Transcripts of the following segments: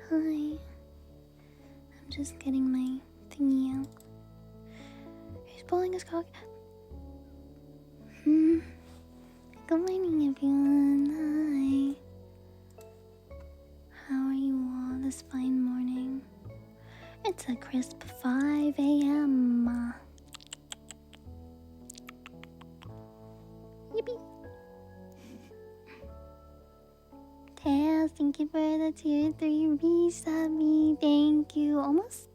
Hi. I'm just getting my thingy out. He's pulling his cock. Good morning, everyone. Hi. How are you all this fine morning? It's a crisp 5 a.m. Yippee! Tails, thank you for the tier 3 resubby. Thank you. Almost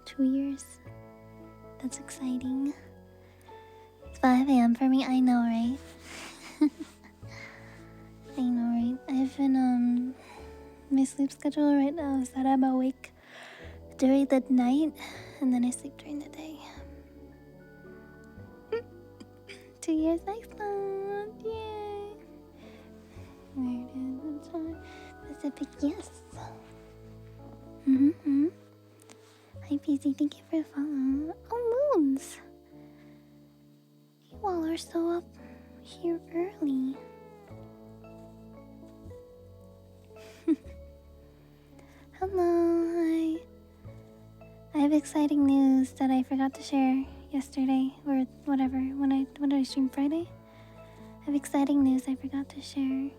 2 years. That's exciting. It's 5 a.m. for me. I know, right? I know, right? I've been, my sleep schedule right now is that I'm awake during the night and then I sleep during the day. 2 years next month. Yay! Where did the time? Pacific, yes. Hi, PC. Thank you for the follow. Oh, moons. You all are so up here early. Hello, hi. I have exciting news that I forgot to share yesterday or whatever. When did I stream Friday? I have exciting news I forgot to share.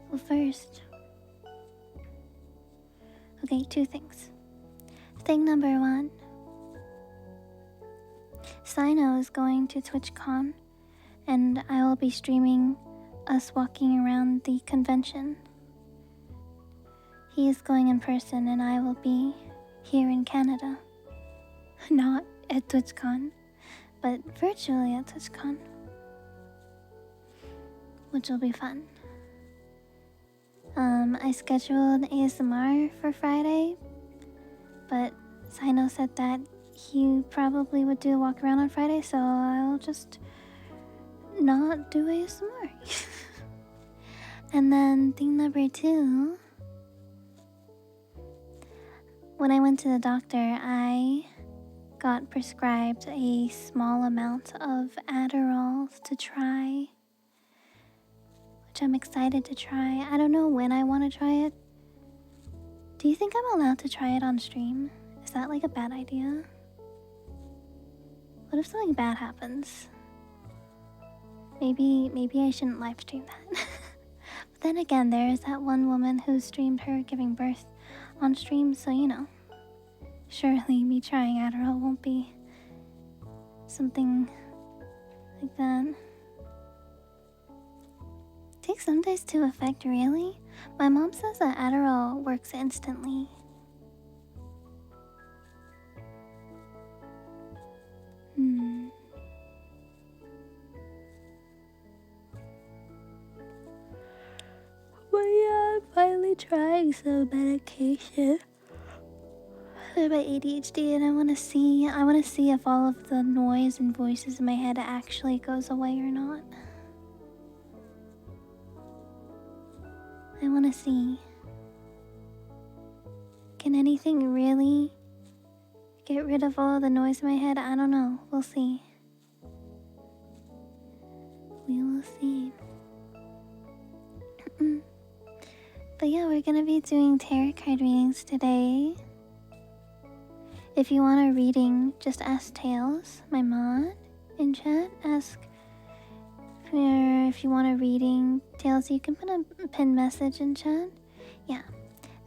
Well, first, okay, 2 things. Thing number 1, Sino is going to TwitchCon, and I will be streaming us walking around the convention. He is going in person, and I will be here in Canada. Not at TwitchCon, but virtually at TwitchCon, which will be fun. I scheduled ASMR for Friday, but Sino said that he probably would do a walk around on Friday, so I'll just not do ASMR. And then thing number 2, when I went to the doctor, I got prescribed a small amount of Adderall to try, which I'm excited to try. I don't know when I want to try it. Do you think I'm allowed to try it on stream? Is that like a bad idea? What if something bad happens? Maybe I shouldn't live stream that. But then again, there is that one woman who streamed her giving birth on stream, so you know. Surely me trying Adderall won't be something like that. Takes some days to affect, really? My mom says that Adderall works instantly. But yeah, I'm finally trying some medication for my ADHD, and I want to see if all of the noise and voices in my head actually goes away or not. I want to see. Can anything really get rid of all of the noise in my head? I don't know. We'll see. We will see. But yeah, we're gonna be doing tarot card readings today. If you want a reading, just ask Tails, my mod, in chat. Ask if you want a reading. Tails, you can put a pinned message in chat. Yeah.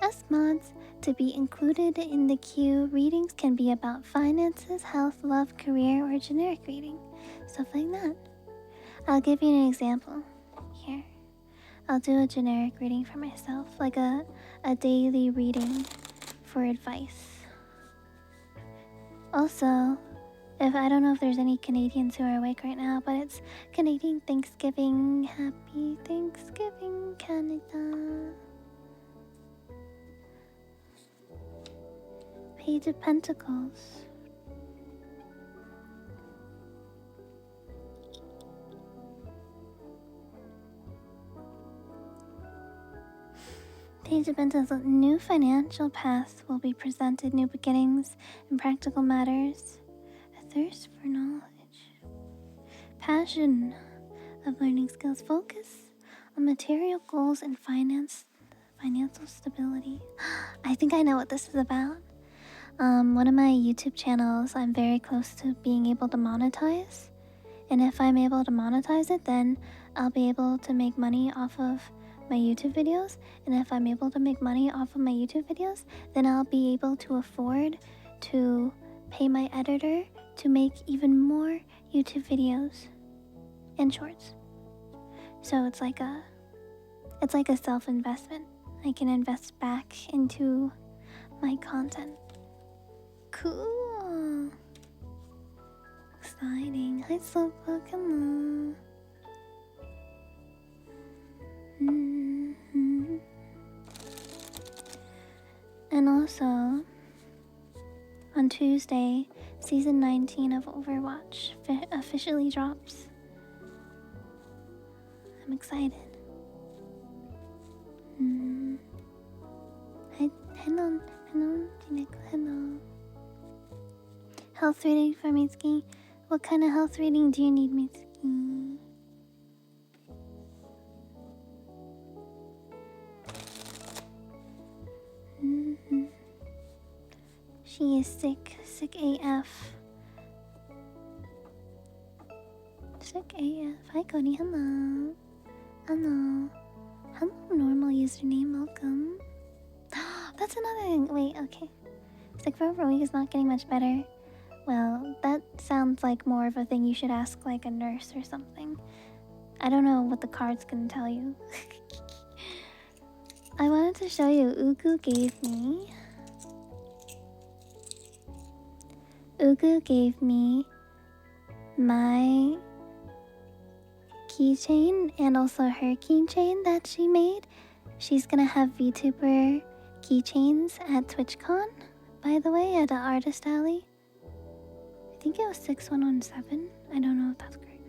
Ask mods to be included in the queue. Readings can be about finances, health, love, career, or generic reading. Stuff like that. I'll give you an example. Here. I'll do a generic reading for myself, like a daily reading for advice. Also, I don't know if there's any Canadians who are awake right now, but it's Canadian Thanksgiving. Happy Thanksgiving, Canada. Page of Pentacles. Page of Pentacles. New financial paths will be presented, new beginnings and practical matters. A thirst for knowledge. Passion. of learning skills. Focus on material goals and financial stability. I think I know what this is about. One of my YouTube channels, I'm very close to being able to monetize. And if I'm able to monetize it, then I'll be able to make money off of my YouTube videos. And if I'm able to make money off of my YouTube videos, then I'll be able to afford to pay my editor to make even more YouTube videos and shorts. So it's like a self-investment. I can invest back into my content. Cool. Exciting. Hi, Slowpoke. Hello. And also, on Tuesday, Season 19 of Overwatch officially drops. I'm excited. Hello, Jineko, hello. Health rating for Mitsuki. What kind of health rating do you need, Mitsuki? She is sick AF. Sick AF. Hi, Cody. Hello. Hello. Hello, normal username. Welcome. That's another thing. Wait, okay. Sick for over a week is not getting much better. Well, that sounds like more of a thing you should ask like a nurse or something. I don't know what the card's gonna tell you. I wanted to show you. Ugu gave me my keychain and also her keychain that she made. She's gonna have VTuber keychains at TwitchCon, by the way, at the Artist Alley. I think it was 6117. I don't know if that's correct.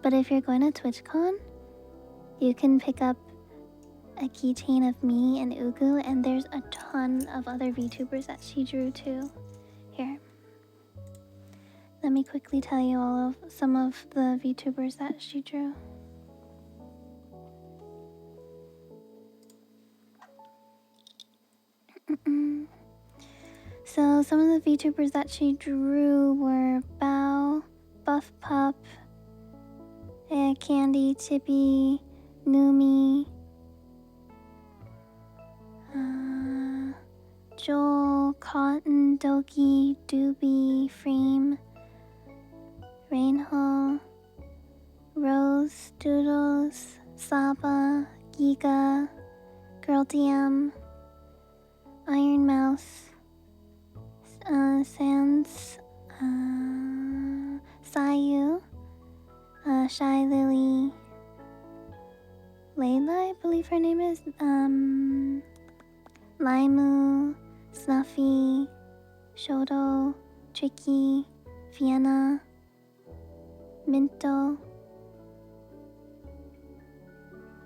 But if you're going to TwitchCon, you can pick up a keychain of me and Ugu, and there's a ton of other VTubers that she drew too. Here. Let me quickly tell you some of the VTubers that she drew. So some of the VTubers that she drew were Bao, Buff Pup, Candy, Chippy, Numi, Joel, Cotton, Doki, Doobie, Freem, Rainho, Rose, Doodles, Saba, Giga, Girl DM, Iron Mouse, Sans, Sayu, Shy Lily, Layla, I believe her name is, Limu, Snuffy, Shoto, Tricky, Vienna, Minto,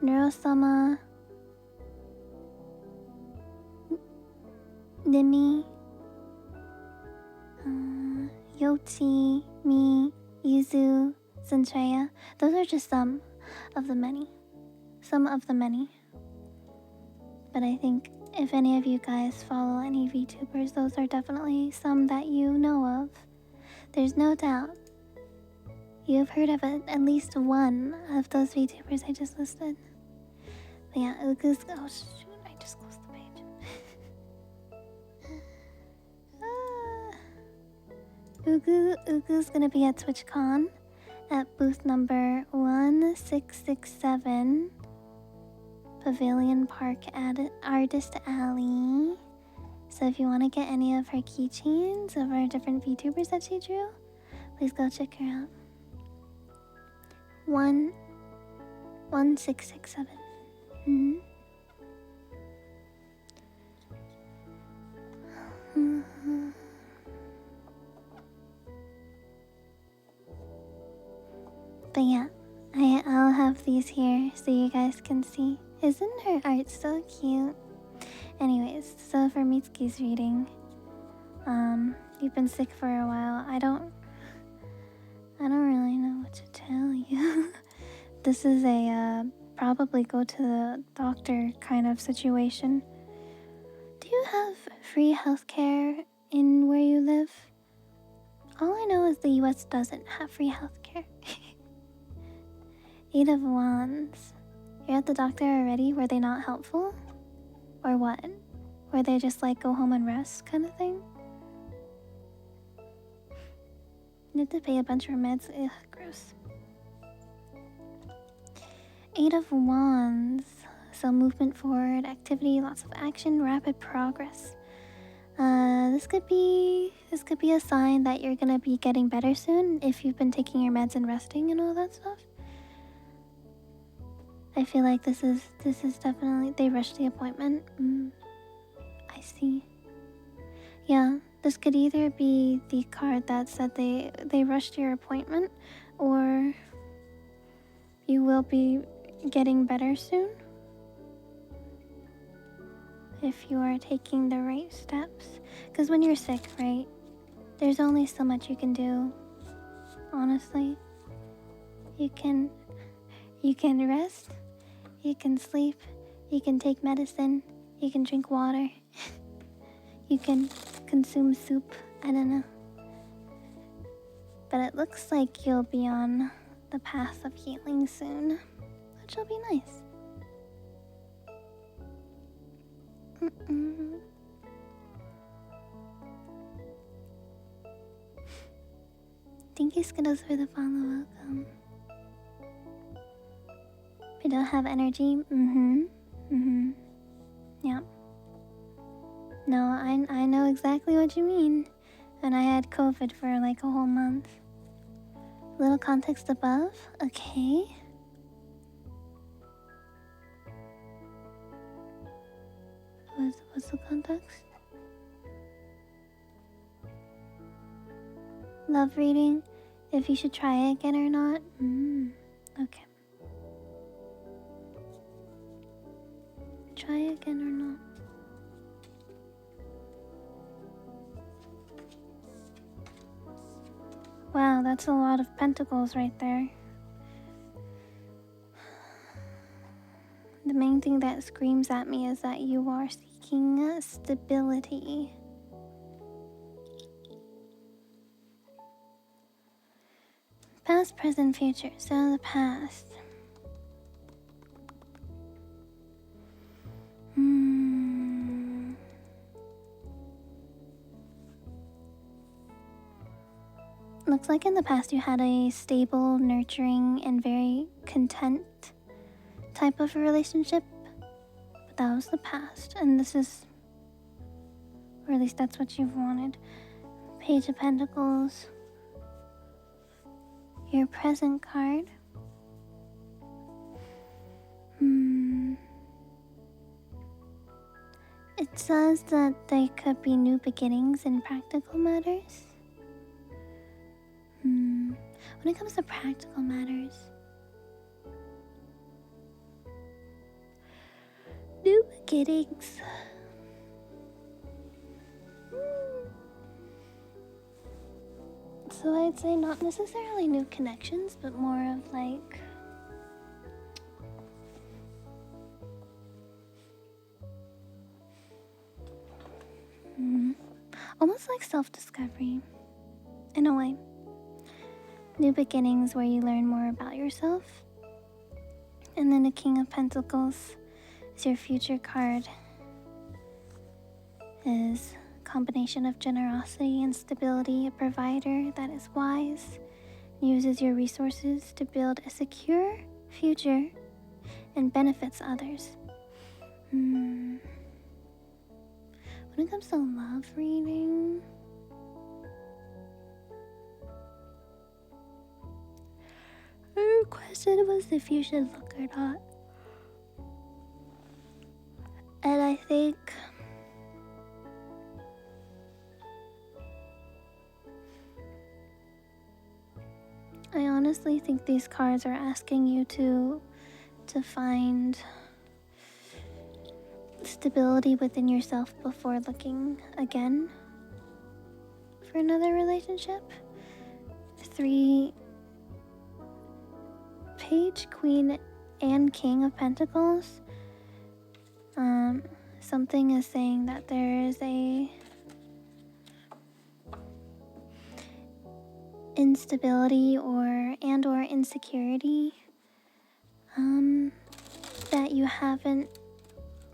Neurosama, Nimi, Yuchi, me, Yuzu, Zentreya. Those are just some of the many. Some of the many. But I think if any of you guys follow any VTubers, those are definitely some that you know of. There's no doubt you've heard of at least one of those VTubers I just listed. But yeah, Ugu's... Oh shoot, I just closed the page. Ugu's gonna be at TwitchCon at booth number 1667, Pavilion Park at Artist Alley. So if you want to get any of her keychains of our different VTubers that she drew, please go check her out. 1667. But yeah, I'll have these here so you guys can see. Isn't her art so cute? Anyways, so for Mitsuki's reading, you've been sick for a while. I don't really know what to tell you. this is a probably go to the doctor kind of situation. Do you have free healthcare in where you live? All I know is the US doesn't have free healthcare. Eight of Wands. You're at the doctor already? Were they not helpful? Or what? Were they just like go home and rest kind of thing? You have to pay a bunch of meds. Ugh, gross. Eight of Wands. So movement forward, activity, lots of action, rapid progress. This could be a sign that you're gonna be getting better soon if you've been taking your meds and resting and all that stuff. I feel like this is definitely, they rushed the appointment. I see. Yeah, this could either be the card that said they rushed your appointment, or you will be getting better soon if you are taking the right steps. Because when you're sick, right, there's only so much you can do, honestly. You can rest, you can sleep, you can take medicine, you can drink water, you can consume soup, I don't know. But it looks like you'll be on the path of healing soon, which will be nice. Thank you, Skittles, for the follow. Welcome. We don't have energy. Yeah. No, I know exactly what you mean. And I had COVID for like a whole month. Little context above. Okay. What's the context? Love reading. If you should try it again or not. Okay. Try again or not. Wow, that's a lot of pentacles right there. The main thing that screams at me is that you are seeking stability. Past, present, future. So the past. Looks like in the past you had a stable, nurturing, and very content type of a relationship. But that was the past. And this is, or at least that's what you've wanted. Page of Pentacles. Your present card. It says that there could be new beginnings in practical matters. When it comes to practical matters, new beginnings. So I'd say not necessarily new connections, but more of like almost like self-discovery in a way. New beginnings where you learn more about yourself. And then the King of Pentacles is your future card. Is a combination of generosity and stability, a provider that is wise, uses your resources to build a secure future and benefits others. When it comes to love reading, her question was if you should look or not. And I think I honestly think these cards are asking you to find stability within yourself before looking again for another relationship. 3 Page, Queen, and King of Pentacles, something is saying that there is a instability or insecurity that you haven't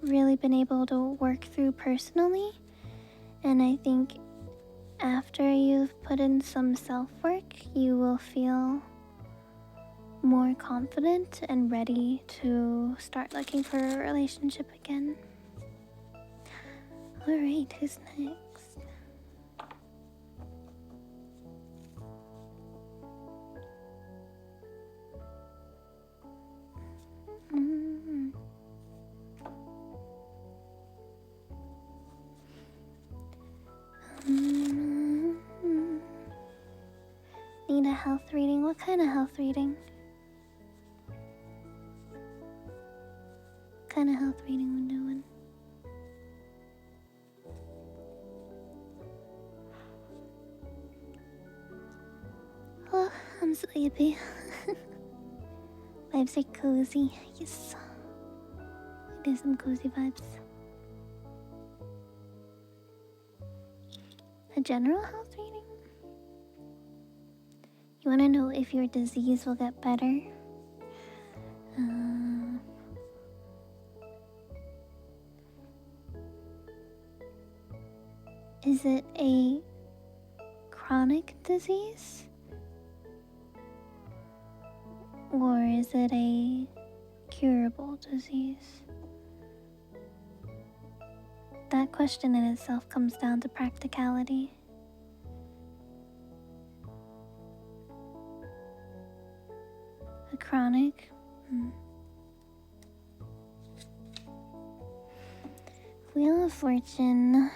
really been able to work through personally. And I think after you've put in some self-work, you will feel more confident and ready to start looking for a relationship again. Alright, who's next? Need a health reading? What kind of health reading? What kind of health reading we're doing? Oh, I'm sleepy. Vibes are cozy. Yes. Do some cozy vibes. A general health reading? You want to know if your disease will get better? Is it a chronic disease? Or is it a curable disease? That question in itself comes down to practicality. A chronic? Wheel of Fortune.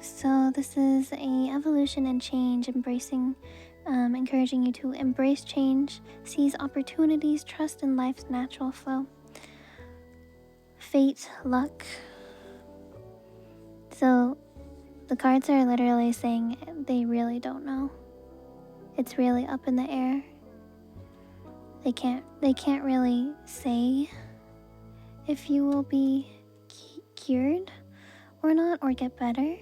So this is a evolution and change, encouraging you to embrace change, seize opportunities, trust in life's natural flow. Fate, luck. So the cards are literally saying they really don't know. It's really up in the air. They can't really say if you will be cured or not, or get better.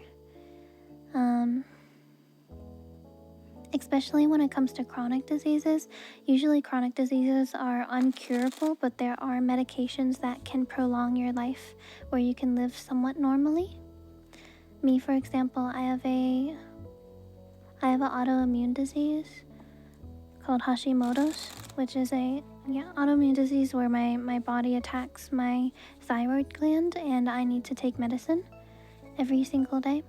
Especially when it comes to chronic diseases. Usually chronic diseases are uncurable, but there are medications that can prolong your life where you can live somewhat normally. Me, for example, I have an autoimmune disease called Hashimoto's, which is a autoimmune disease where my body attacks my thyroid gland, and I need to take medicine every single day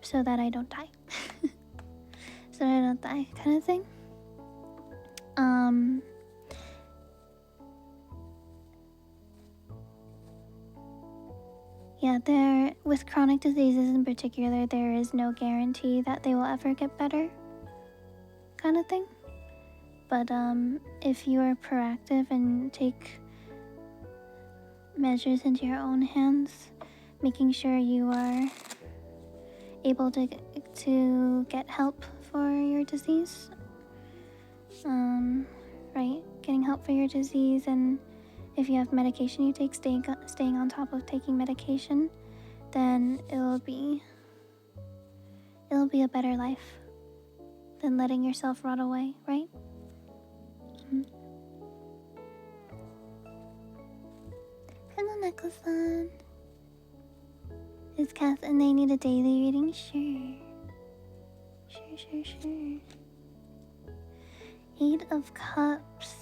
so that I don't die. So that I don't die, kind of thing. With chronic diseases in particular, there is no guarantee that they will ever get better, kind of thing. But if you are proactive and take measures into your own hands, making sure you are able to get help for your disease, right? Getting help for your disease, and if you have medication you take, staying on top of taking medication, then it'll be a better life than letting yourself rot away, right? Hello, Necklace on. Is Kath and they need a daily reading? Sure. Eight of Cups.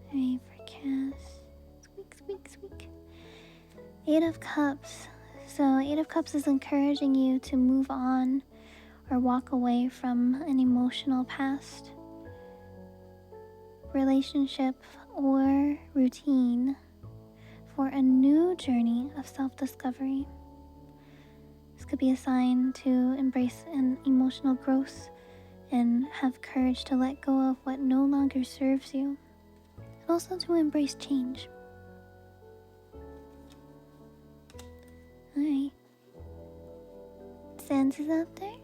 Alright, for Cass. Squeak. Eight of Cups. So, Eight of Cups is encouraging you to move on or walk away from an emotional past, relationship, or routine for a new journey of self-discovery. This could be a sign to embrace an emotional growth and have courage to let go of what no longer serves you, and also to embrace change. Alright. Sans is out there?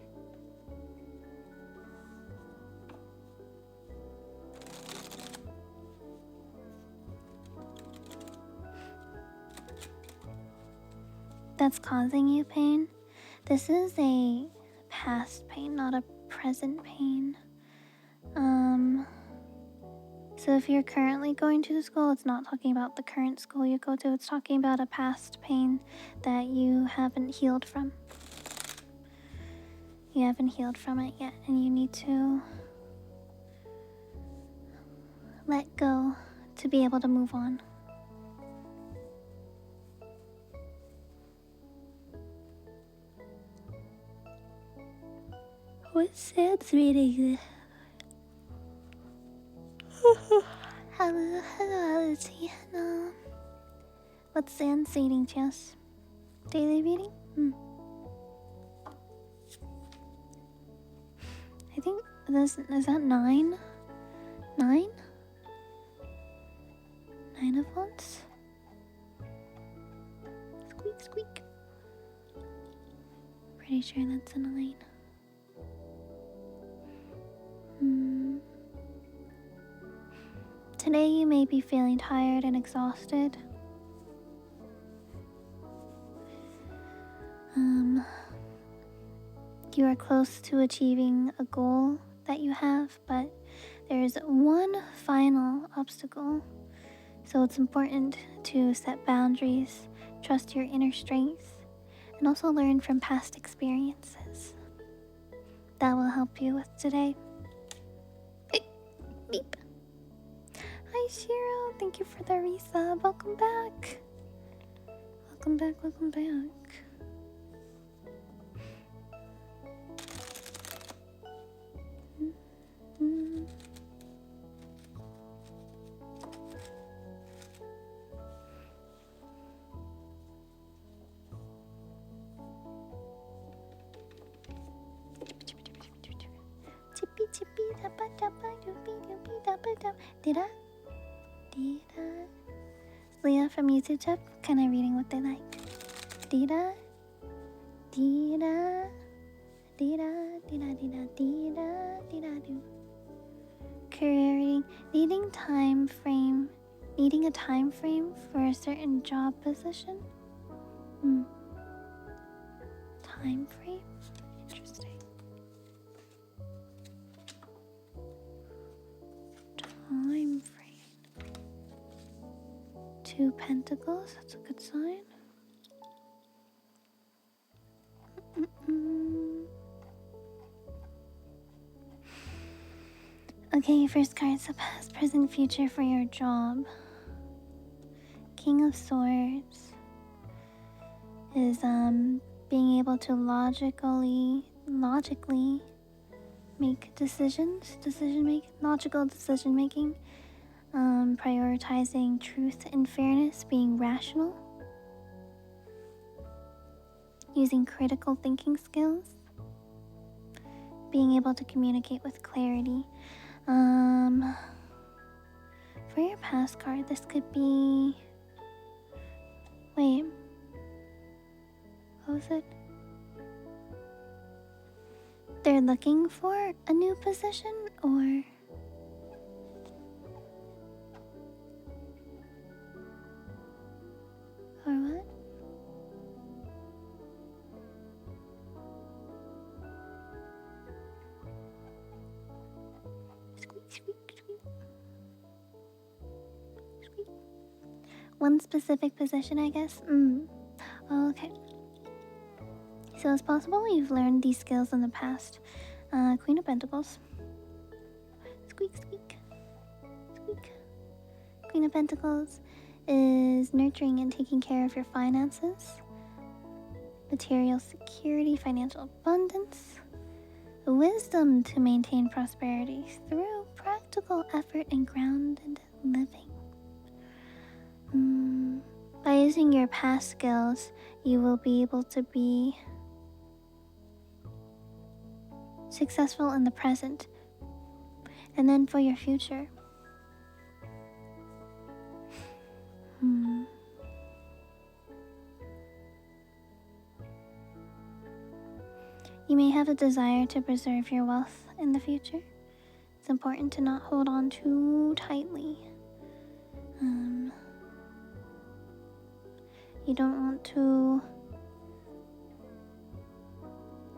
that's causing you pain. This is a past pain, not a present pain. So if you're currently going to the school, it's not talking about the current school you go to. It's talking about a past pain that you haven't healed from. You haven't healed from it yet, and you need to let go to be able to move on. What's Sam's reading? Hello, Alicia. Hello. What's Sam's reading, Jess? Daily reading? I think this is that 9? 9? 9 of Wands? Squeak, squeak. Pretty sure that's a 9. Today you may be feeling tired and exhausted. You are close to achieving a goal that you have, but there's one final obstacle. So it's important to set boundaries, trust your inner strength, and also learn from past experiences. That will help you with today. Beep. Hi Shiro, thank you for the resub. Welcome back. Welcome back, welcome back. Did I? Leah from YouTube chat, kind of reading what they like. Did I? Career reading, needing a time frame for a certain job position. Time frame? Interesting. Time frame. 2 pentacles, that's a good sign. Okay, first card's the past, present, future for your job. King of Swords is being able to logically make logical decision making, prioritizing truth and fairness, being rational, using critical thinking skills, being able to communicate with clarity. For your past card, this could be... Wait. What was it? They're looking for a new position, or... Or what? Squeak, squeak, squeak. Squeak. One specific position, I guess? Okay. So it's possible you've learned these skills in the past. Queen of Pentacles. Squeak, squeak. Squeak. Queen of Pentacles is nurturing and taking care of your finances, material security, financial abundance, wisdom to maintain prosperity through practical effort and grounded living. By using your past skills, you will be able to be successful in the present, and then for your future. You may have a desire to preserve your wealth in the future. It's important to not hold on too tightly. You don't want to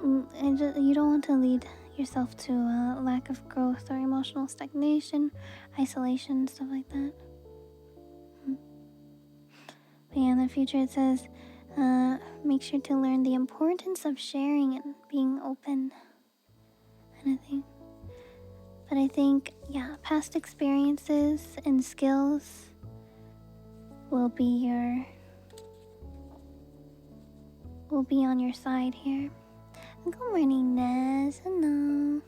you don't want to lead yourself to a lack of growth or emotional stagnation, isolation, stuff like that. But yeah, in the future it says, make sure to learn the importance of sharing and being open, kind of thing. But I think, yeah, past experiences and skills will be on your side here. Good morning, Nez. Hello.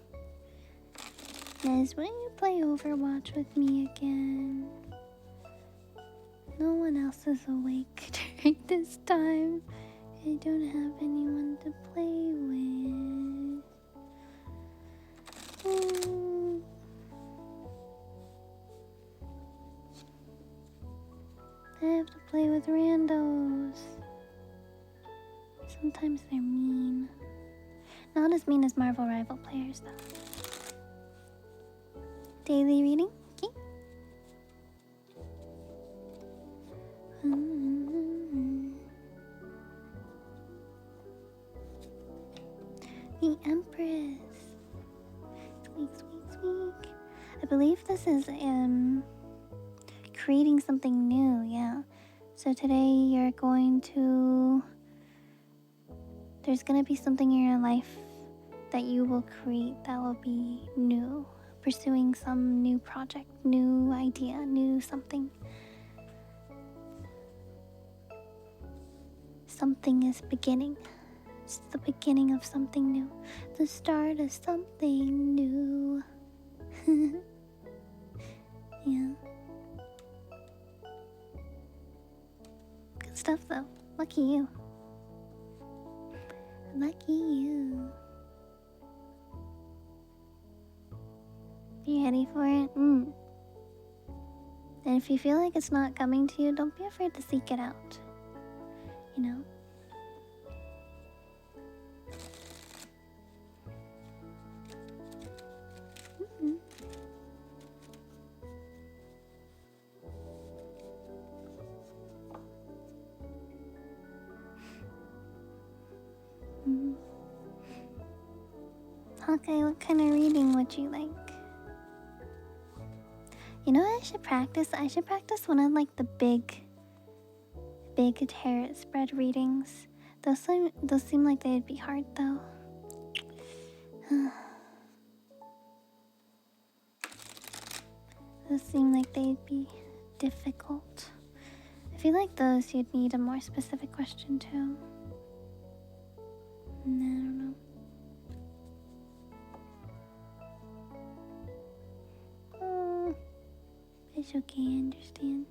Nez, will you play Overwatch with me again? No one else is awake during this time. I don't have anyone to play with. I have to play with randos. Sometimes they're mean. Not as mean as Marvel Rival players, though. Daily reading? Okay. The Empress. Squeak. I believe this is creating something new, yeah. So today you're going to... There's gonna be something in your life that you will create that will be new. Pursuing some new project, new idea, new something. Something is beginning. It's the beginning of something new. The start of something new. Yeah. Good stuff though. Lucky you. Lucky you. You ready for it? And if you feel like it's not coming to you, don't be afraid to seek it out. You know? Hawkeye, what kind of reading would you like? You know what I should practice? I should practice one of like the big tarot spread readings. Those seem like they'd be hard though. Those seem like they'd be difficult. I feel like those you'd need a more specific question too. I don't know. It's okay, I understand.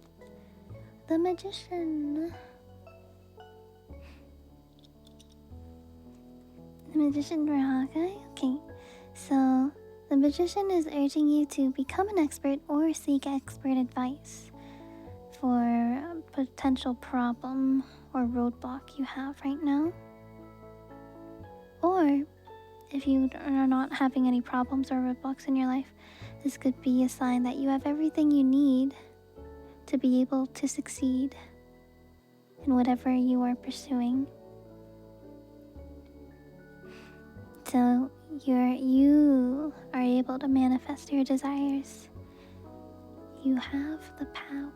The Magician. The Magician for Hawkeye? Okay, so the Magician is urging you to become an expert or seek expert advice for a potential problem or roadblock you have right now. Or if you are not having any problems or roadblocks in your life, this could be a sign that you have everything you need to be able to succeed in whatever you are pursuing. So you are able to manifest your desires. You have the power.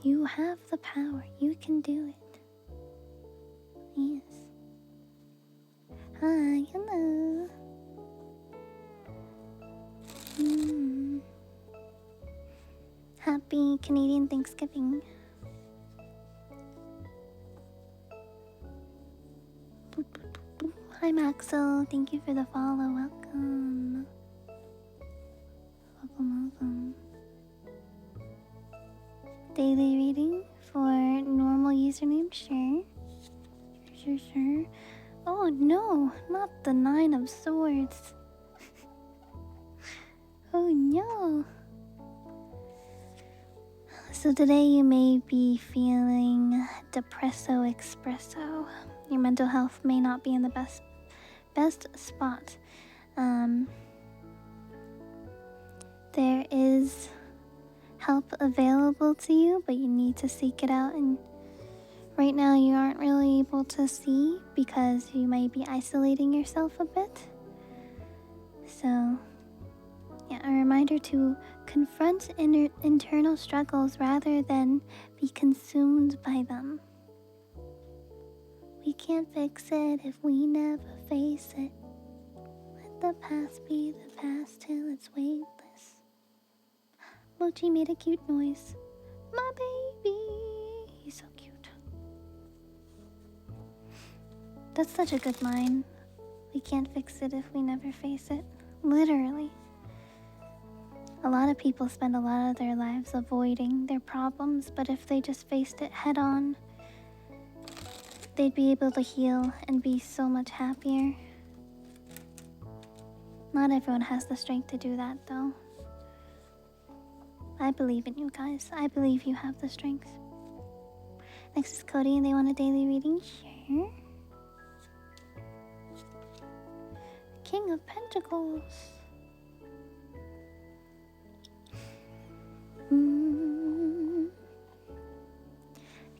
You have the power. You can do it. Yes. Hi, hello. Happy Canadian Thanksgiving. Hi Maxwell, thank you for the follow. Welcome. Welcome. Daily reading for normal username, sure. Sure. Oh no, not the 9 of Swords. Oh no. So today you may be feeling depresso espresso. Your mental health may not be in the best spot. There is help available to you, but you need to seek it out and right now you aren't really able to see because you might be isolating yourself a bit. So, yeah, a reminder to confront internal struggles rather than be consumed by them. We can't fix it if we never face it. Let the past be the past till it's weightless. Mochi made a cute noise. My baby, he's so cute. That's such a good line. We can't fix it if we never face it. Literally. A lot of people spend a lot of their lives avoiding their problems, but if they just faced it head on, they'd be able to heal and be so much happier. Not everyone has the strength to do that, though. I believe in you guys. I believe you have the strength. Next is Cody, and they want a daily reading. Sure. King of Pentacles.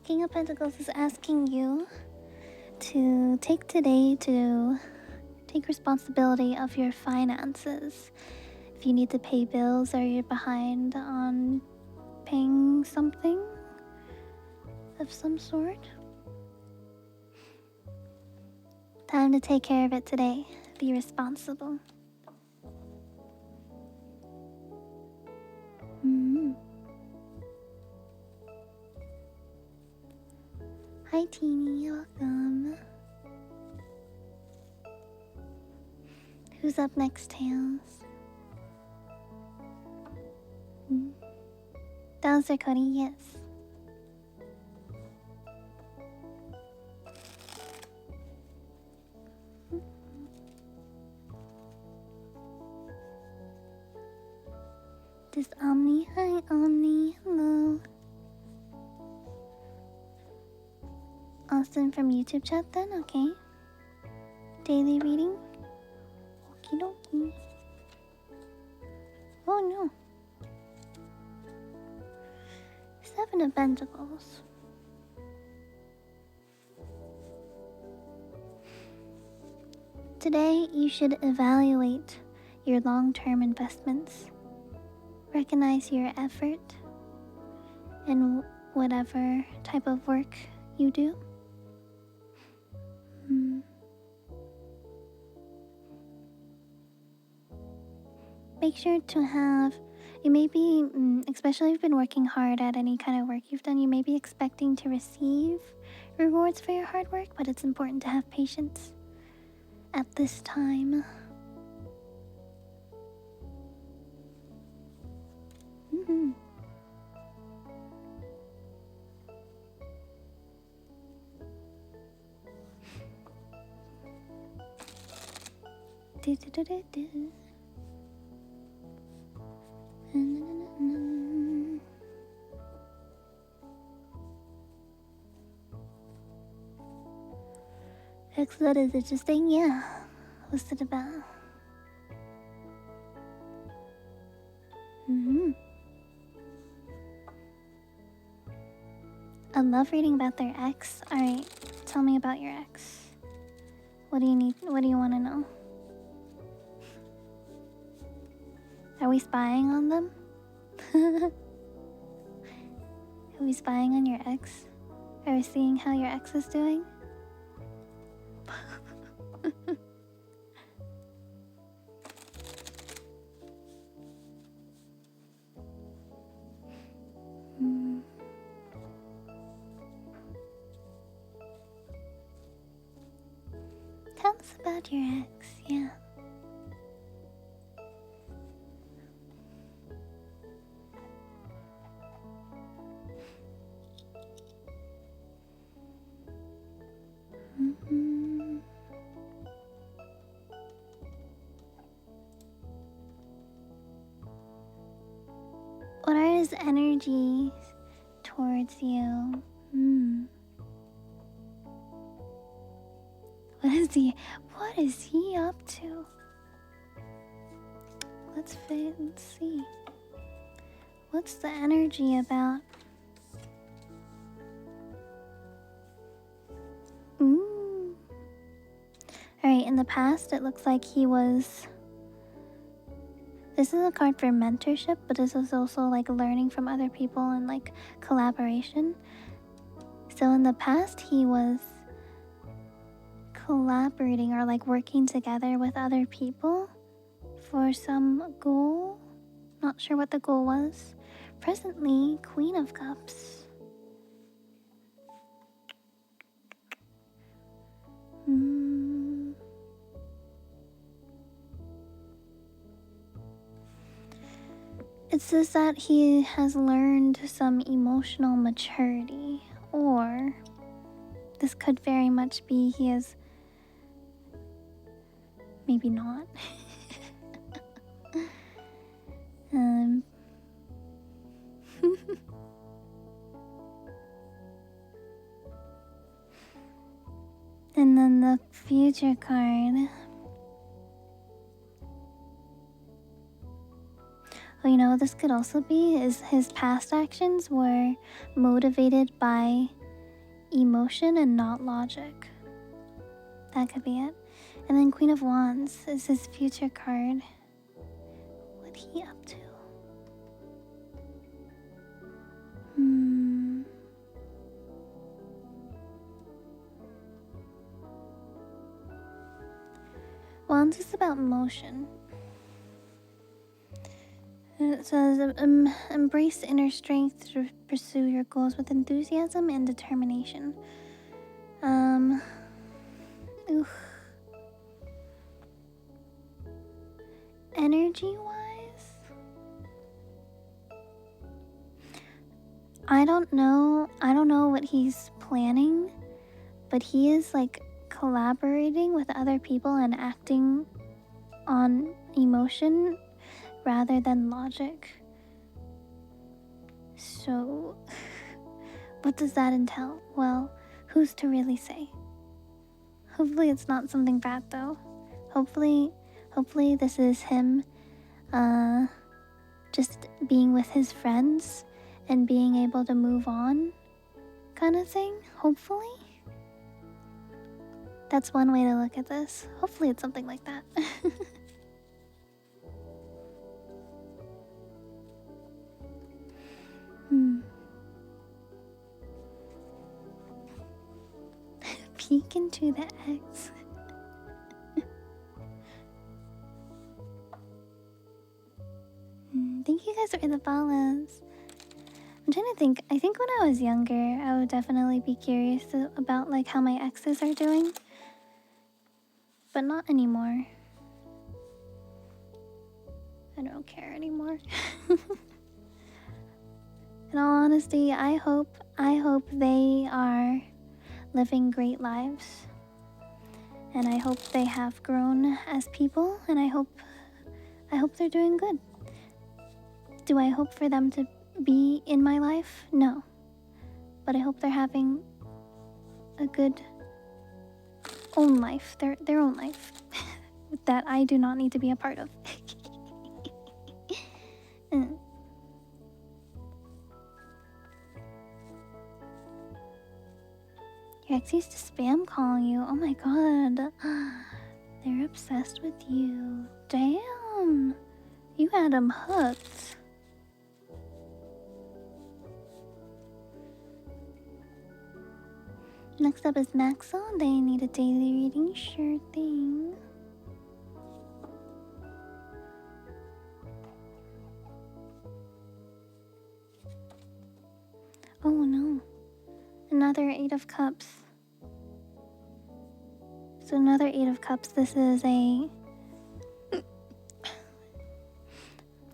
King of Pentacles is asking you to take today to take responsibility of your finances. If you need to pay bills or you're behind on paying something of some sort, time to take care of it today. Be responsible. Hi Teeny, welcome. Who's up next, Tails? Downstairs, Cody, yes. This Omni, hi Omni, hello. Austin from YouTube chat then, okay. Daily reading. Okie dokie. Oh no. 7 of Pentacles. Today, you should evaluate your long-term investments. Recognize your effort in whatever type of work you do. Make sure to have, you may be, especially if you've been working hard at any kind of work you've done, you may be expecting to receive rewards for your hard work, but it's important to have patience at this time. Excellent is interesting, yeah. What's it about? I love reading about their ex. Alright, tell me about your ex. What do you need? What do you want to know? Are we spying on them? Are we spying on your ex? Are we seeing how your ex is doing? Tell us about your ex, yeah. What are his energies towards you? What is he up to? Let's see. What's the energy about? Alright, in the past, it looks like he was... This is a card for mentorship, but this is also like learning from other people and like collaboration. So in the past, he was collaborating or like working together with other people for some goal. Not sure what the goal was. Presently, Queen of Cups. It says that he has learned some emotional maturity, or this could very much be he is... Maybe not. And then the future card. Well, you know what this could also be is his past actions were motivated by emotion and not logic. That could be it. And then Queen of Wands is his future card. What he up to? Wands is about motion. It says, embrace inner strength to pursue your goals with enthusiasm and determination. Energy-wise, I don't know what he's planning, but he is like collaborating with other people and acting on emotion rather than logic. So, what does that entail? Well, who's to really say? Hopefully it's not something bad though. Hopefully this is him just being with his friends and being able to move on kind of thing. Hopefully. That's one way to look at this. Hopefully it's something like that. Peek into the eggs. Thank you guys for the follows. I'm trying to think. I think when I was younger, I would definitely be curious about like how my exes are doing. But not anymore. I don't care anymore. In all honesty, I hope they are living great lives. And I hope they have grown as people, and I hope they're doing good. Do I hope for them to be in my life? No. But I hope they're having a good own life, their own life that I do not need to be a part of. Your ex used to spam call you. Oh my god. They're obsessed with you. Damn. You had them hooked. Next up is Maxwell. They need a daily reading. Sure thing. Oh no. Another 8 of Cups. So another 8 of Cups. This is a...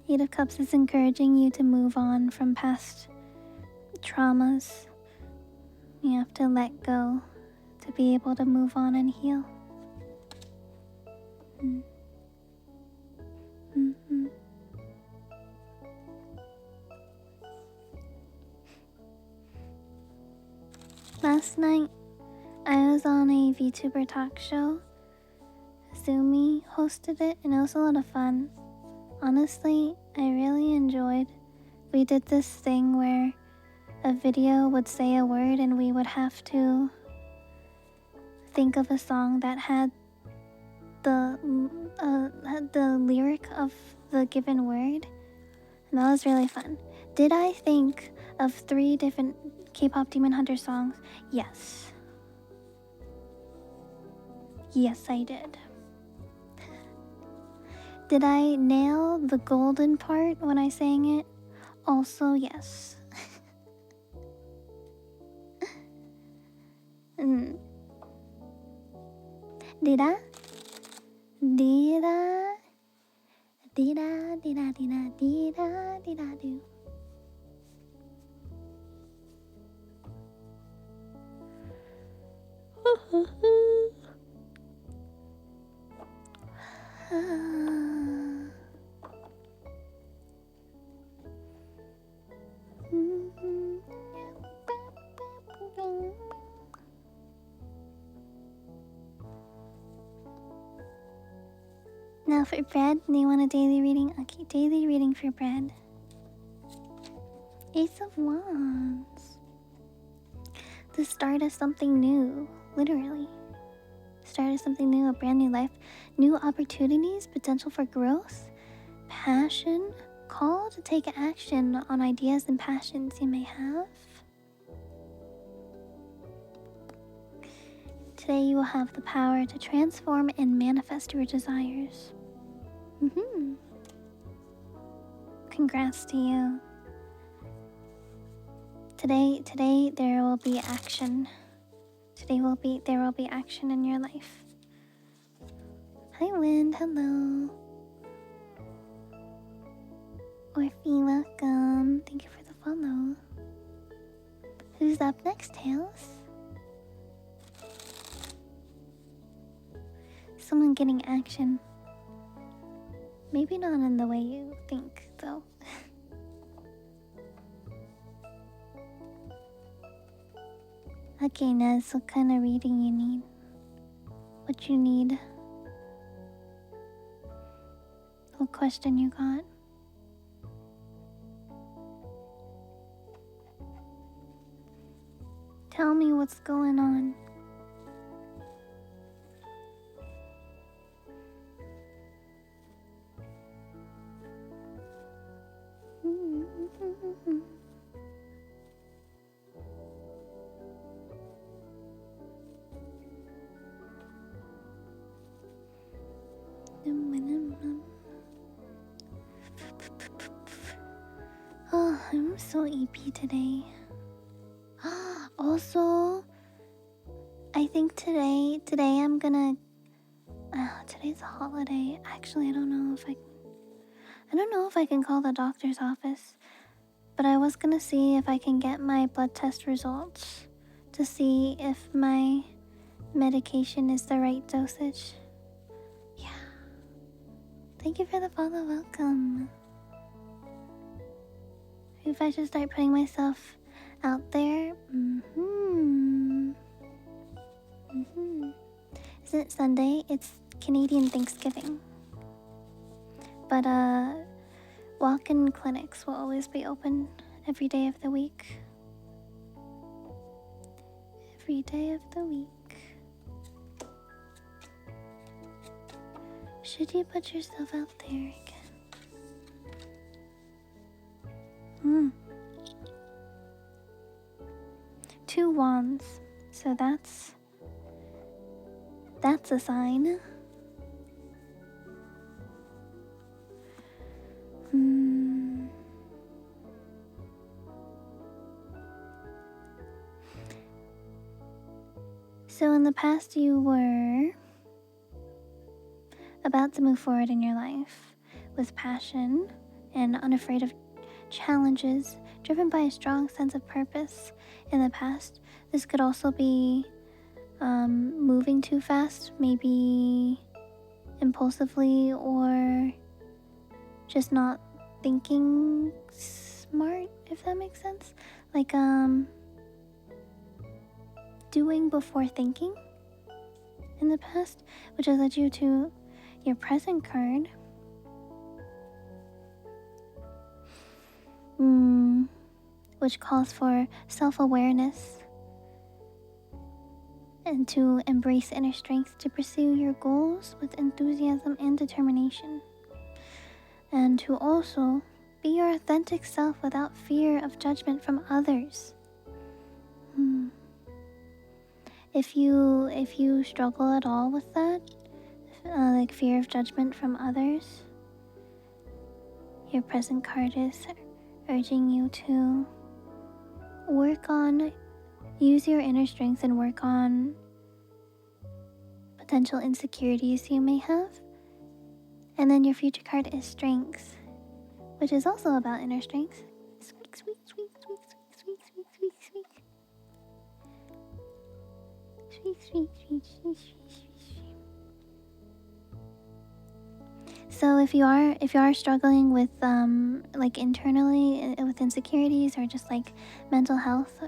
8 of Cups is encouraging you to move on from past traumas. You have to let go to be able to move on and heal. Last night, I was on a VTuber talk show. Zoomy hosted it, and it was a lot of fun. Honestly, I really enjoyed. We did this thing where a video would say a word and we would have to think of a song that had the lyric of the given word. And that was really fun. Did I think of 3 different K-pop Demon Hunter songs? Yes. Yes, I did. Did I nail the golden part when I sang it? Also, yes. Did I? Did I? Did I? Did I? Did I? Did I? Did I do? Now for bread, do you want a daily reading? Okay, daily reading for bread. Ace of Wands. The start of something new, literally. Start of something new, a brand new life, new opportunities, potential for growth, passion, call to take action on ideas and passions you may have. Today you will have the power to transform and manifest your desires. Congrats to you. Today there will be action. There will be action in your life. Hi Wind, hello. Orphe, welcome. Thank you for the follow. Who's up next, Tails? Someone getting action. Maybe not in the way you think, though. Okay, Nez, what kind of reading you need? What you need? What question you got? Tell me what's going on. Oh, I'm so EP today. Also, I think today I'm gonna. Today's a holiday. Actually, I don't know if I can call the doctor's office, but I was gonna see if I can get my blood test results to see if my medication is the right dosage. Yeah. Thank you for the follow. Welcome. If I should start putting myself out there. Isn't it Sunday? It's Canadian Thanksgiving. But walk-in clinics will always be open every day of the week. Every day of the week. Should you put yourself out there again? 2 wands. So that's a sign. So in the past you were about to move forward in your life with passion and unafraid of challenges, driven by a strong sense of purpose. In the past, this could also be moving too fast, maybe impulsively, or just not thinking smart, if that makes sense. Like doing before thinking in the past, which has led you to your present card. Which calls for self-awareness and to embrace inner strength to pursue your goals with enthusiasm and determination, and to also be your authentic self without fear of judgment from others. If you struggle at all with that, like fear of judgment from others, your present card is urging you to use your inner strength and work on potential insecurities you may have. And then your future card is strength, which is also about inner strength. Squeak, squeak, squeak, squeak, squeak, squeak, squeak, squeak, squeak. Squeak, squeak, squeak, squeak, squeak, squeak. So if you are struggling with like internally with insecurities or just like mental health,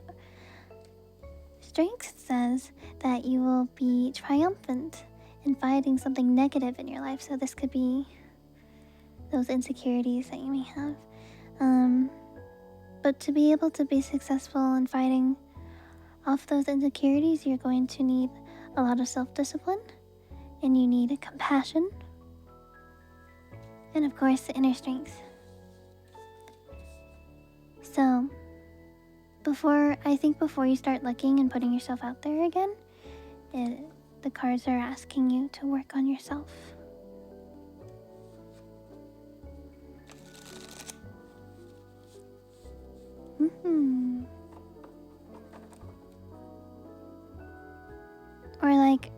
strength says that you will be triumphant in fighting something negative in your life. So this could be those insecurities that you may have. But to be able to be successful in fighting off those insecurities, you're going to need a lot of self-discipline, and you need compassion, and of course, inner strength. So, before you start looking and putting yourself out there again, the cards are asking you to work on yourself. Or like,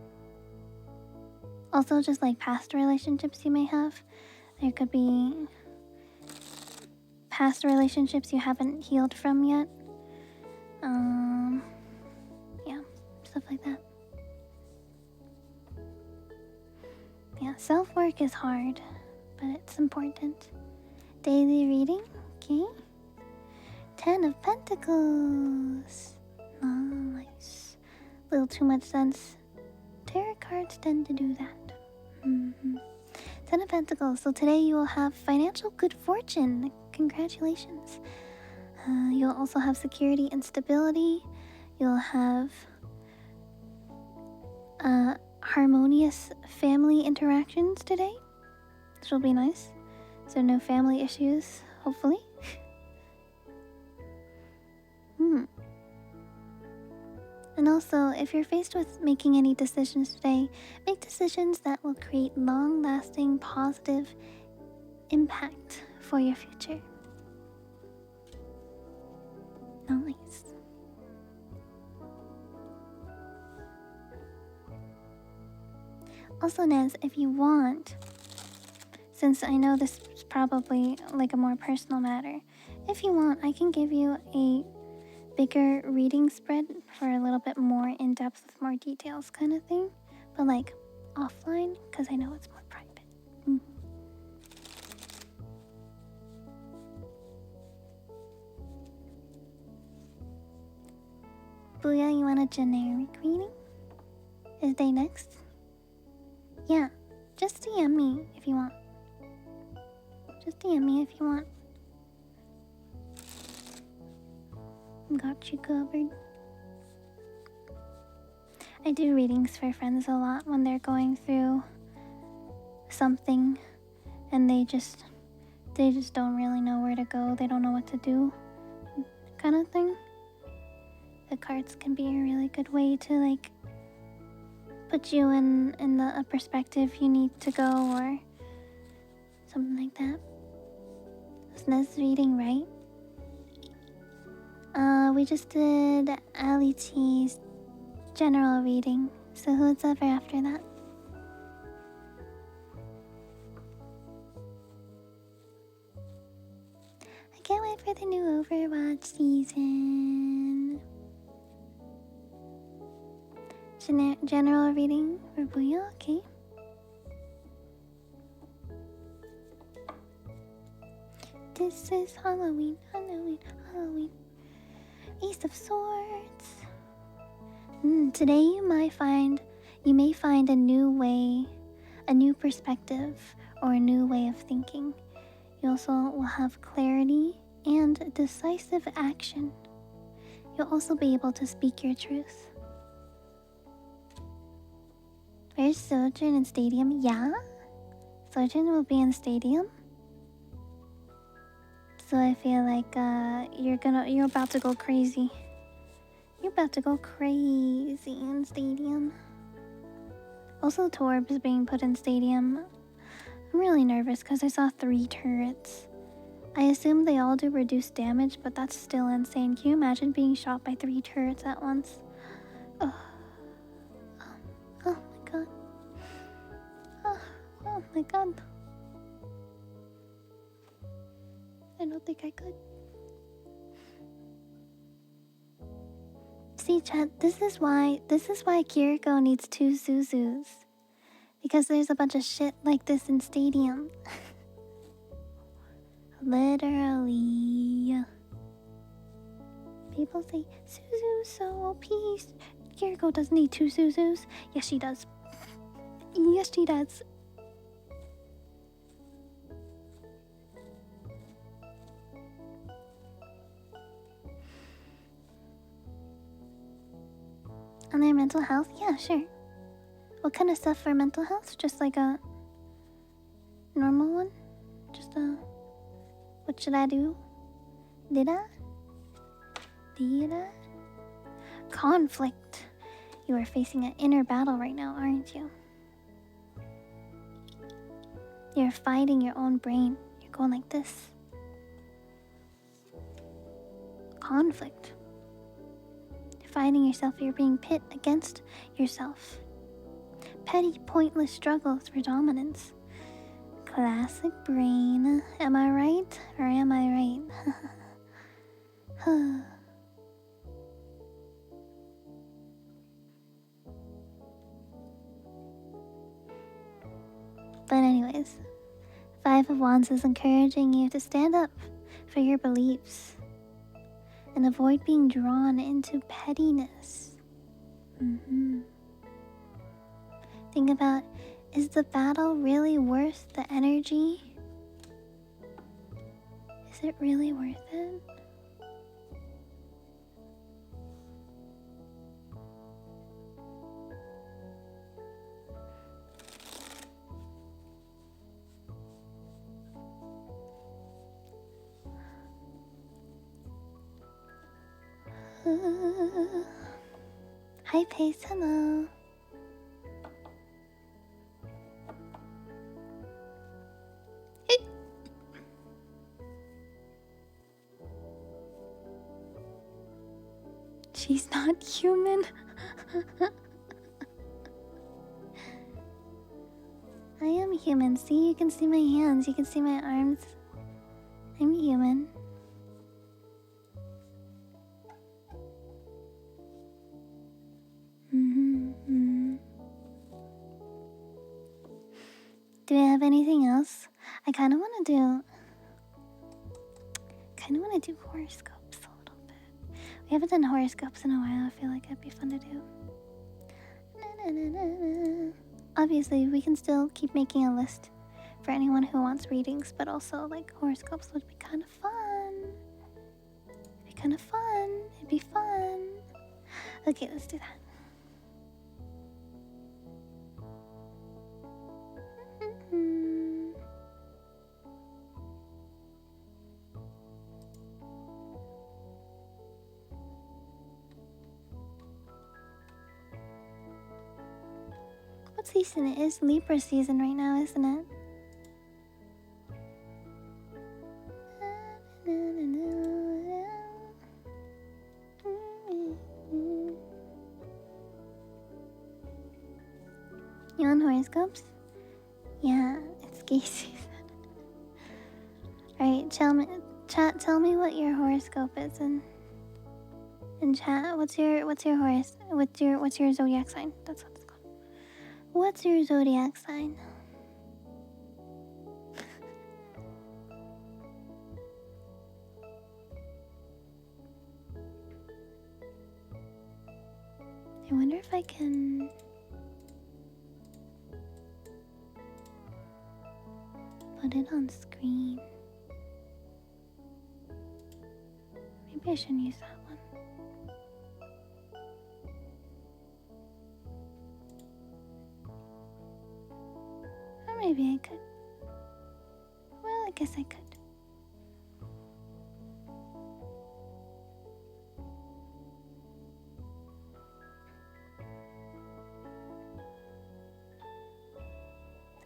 also just like past relationships you may have. There could be past relationships you haven't healed from yet. Yeah, stuff like that. Yeah, self-work is hard, but it's important. Daily reading, okay. 10 of Pentacles. Nice. Little too much sense. Tarot cards tend to do that. 10 of Pentacles. So today you will have financial good fortune. Congratulations. You'll also have security and stability. You'll have harmonious family interactions today, which will be nice. So no family issues, hopefully. And also, if you're faced with making any decisions today, make decisions that will create long-lasting positive impact for your future. Nice. Also, Nez, if you want, since I know this is probably like a more personal matter, if you want, I can give you a bigger reading spread for a little bit more in-depth with more details kind of thing, but like offline, because I know it's more private. Booyah, you want a generic reading? Is they next? Yeah, just DM me if you want. Just DM me if you want. Got you covered. I do readings for friends a lot when they're going through something and they just don't really know where to go. They don't know what to do, kind of thing. The cards can be a really good way to like put you in the perspective you need to go or something like that. Is this reading right? We just did Ali T's general reading, so who's ever after that? I can't wait for the new Overwatch season. General reading for Booyah, okay. This is Halloween, Halloween, Halloween. Ace of Swords. Today you may find a new way, a new perspective, or a new way of thinking. You also will have clarity and decisive action. You'll also be able to speak your truth. Where's Sojourn in Stadium? Yeah? Sojourn will be in Stadium? So I feel like you're about to go crazy. You're about to go crazy in Stadium. Also, Torb's being put in Stadium. I'm really nervous because I saw 3 turrets. I assume they all do reduced damage, but that's still insane. Can you imagine being shot by 3 turrets at once? Oh, oh my god. Oh my god. I don't think I could. See, chat, this is why Kiriko needs 2 Zuzus. Because there's a bunch of shit like this in Stadium. Literally. People say, Suzu's so OP. Kiriko doesn't need 2 Suzus. Yes, she does. Yes, she does. On their mental health? Yeah, sure. What kind of stuff for mental health? Just like a normal one? Just a... What should I do? Did I? Conflict. You are facing an inner battle right now, aren't you? You're fighting your own brain. You're going like this. Conflict. You're fighting yourself. You're being pit against yourself. Petty, pointless struggles for dominance. Classic brain. Am I right? Or am I right? But anyways, 5 of Wands is encouraging you to stand up for your beliefs and avoid being drawn into pettiness. Think about, is the battle really worth the energy? Is it really worth it? Hi Pace, hello. She's not human. I am human. See, you can see my hands, you can see my arms. I'm human. Do we have anything else? I kind of want to do horoscopes a little bit. We haven't done horoscopes in a while. I feel like it'd be fun to do. Obviously, we can still keep making a list for anyone who wants readings, but also like horoscopes would be kind of fun. It'd be fun. Okay, let's do that. What season it is? Libra season right now, isn't it? You on horoscopes? Yeah, it's gay season. Alright, chat, tell me what your horoscope is in chat. What's your zodiac sign? That's what it's called. What's your zodiac sign? I wonder if I can put it on screen. Maybe I shouldn't use that one. maybe I could. Well, I guess I could.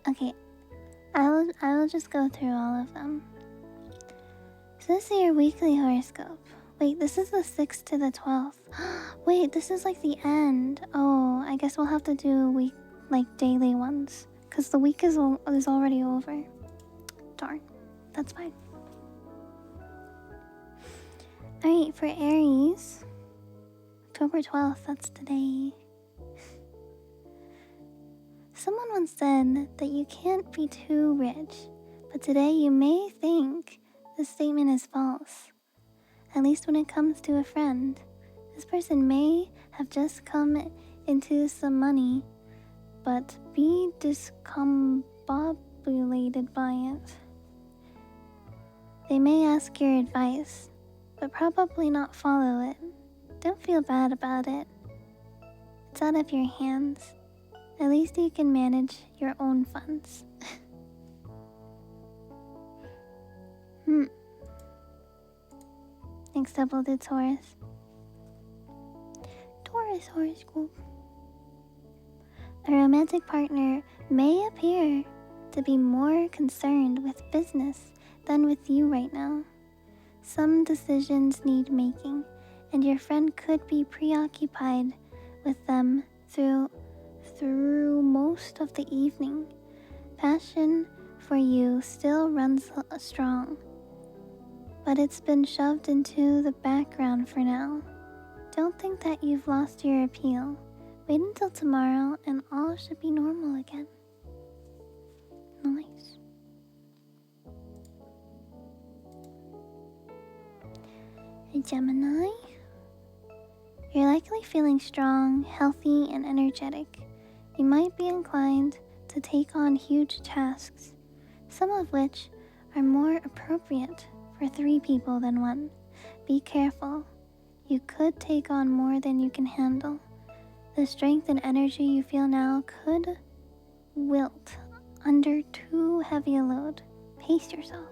Okay, I will just go through all of them. So this is your weekly horoscope. Wait, this is the 6th to the 12th. Wait, this is like the end. Oh, I guess we'll have to do daily ones, cause the week is already over. Darn, that's fine. Alright, for Aries, October 12th, that's today. Someone once said that you can't be too rich, but today you may think this statement is false. At least when it comes to a friend. This person may have just come into some money, but be discombobulated by it. They may ask your advice, but probably not follow it. Don't feel bad about it. It's out of your hands. At least you can manage your own funds. Next up we'll do Taurus. Taurus horoscope. A romantic partner may appear to be more concerned with business than with you right now. Some decisions need making, and your friend could be preoccupied with them through most of the evening. Passion for you still runs strong, but it's been shoved into the background for now. Don't think that you've lost your appeal. Wait until tomorrow and all should be normal again. Nice. Hey Gemini, you're likely feeling strong, healthy, and energetic. You might be inclined to take on huge tasks, some of which are more appropriate for 3 people than 1. Be careful. You could take on more than you can handle. The strength and energy you feel now could wilt under too heavy a load. Pace yourself.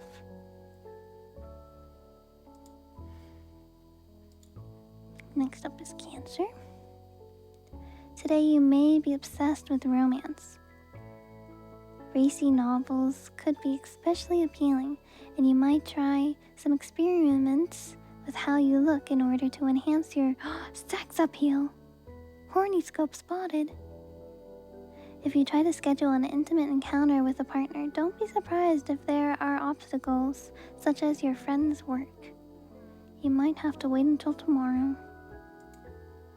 Next up is Cancer. Today you may be obsessed with romance. Racy novels could be especially appealing, and you might try some experiments with how you look in order to enhance your sex appeal. Horny scope spotted. If you try to schedule an intimate encounter with a partner, don't be surprised if there are obstacles, such as your friend's work. You might have to wait until tomorrow.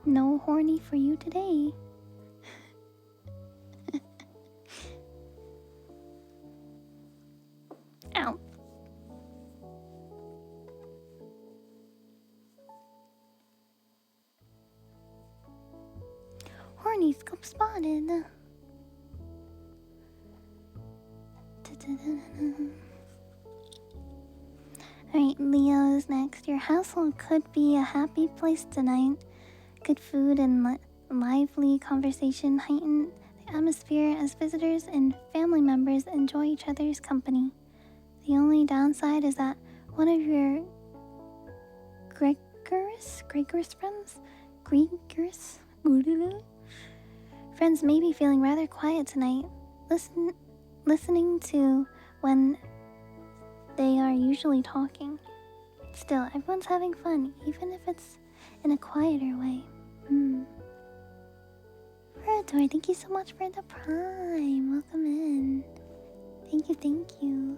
No horny for you today. Ow. Horny scope spotted. Alright, Leo is next. Your household could be a happy place tonight. Good food and lively conversation heighten the atmosphere as visitors and family members enjoy each other's company. The only downside is that one of your Gregorous friends may be feeling rather quiet tonight, listening to when they are usually talking. Still, everyone's having fun, even if it's in a quieter way. Verador, thank you so much for the prime. Welcome in. Thank you.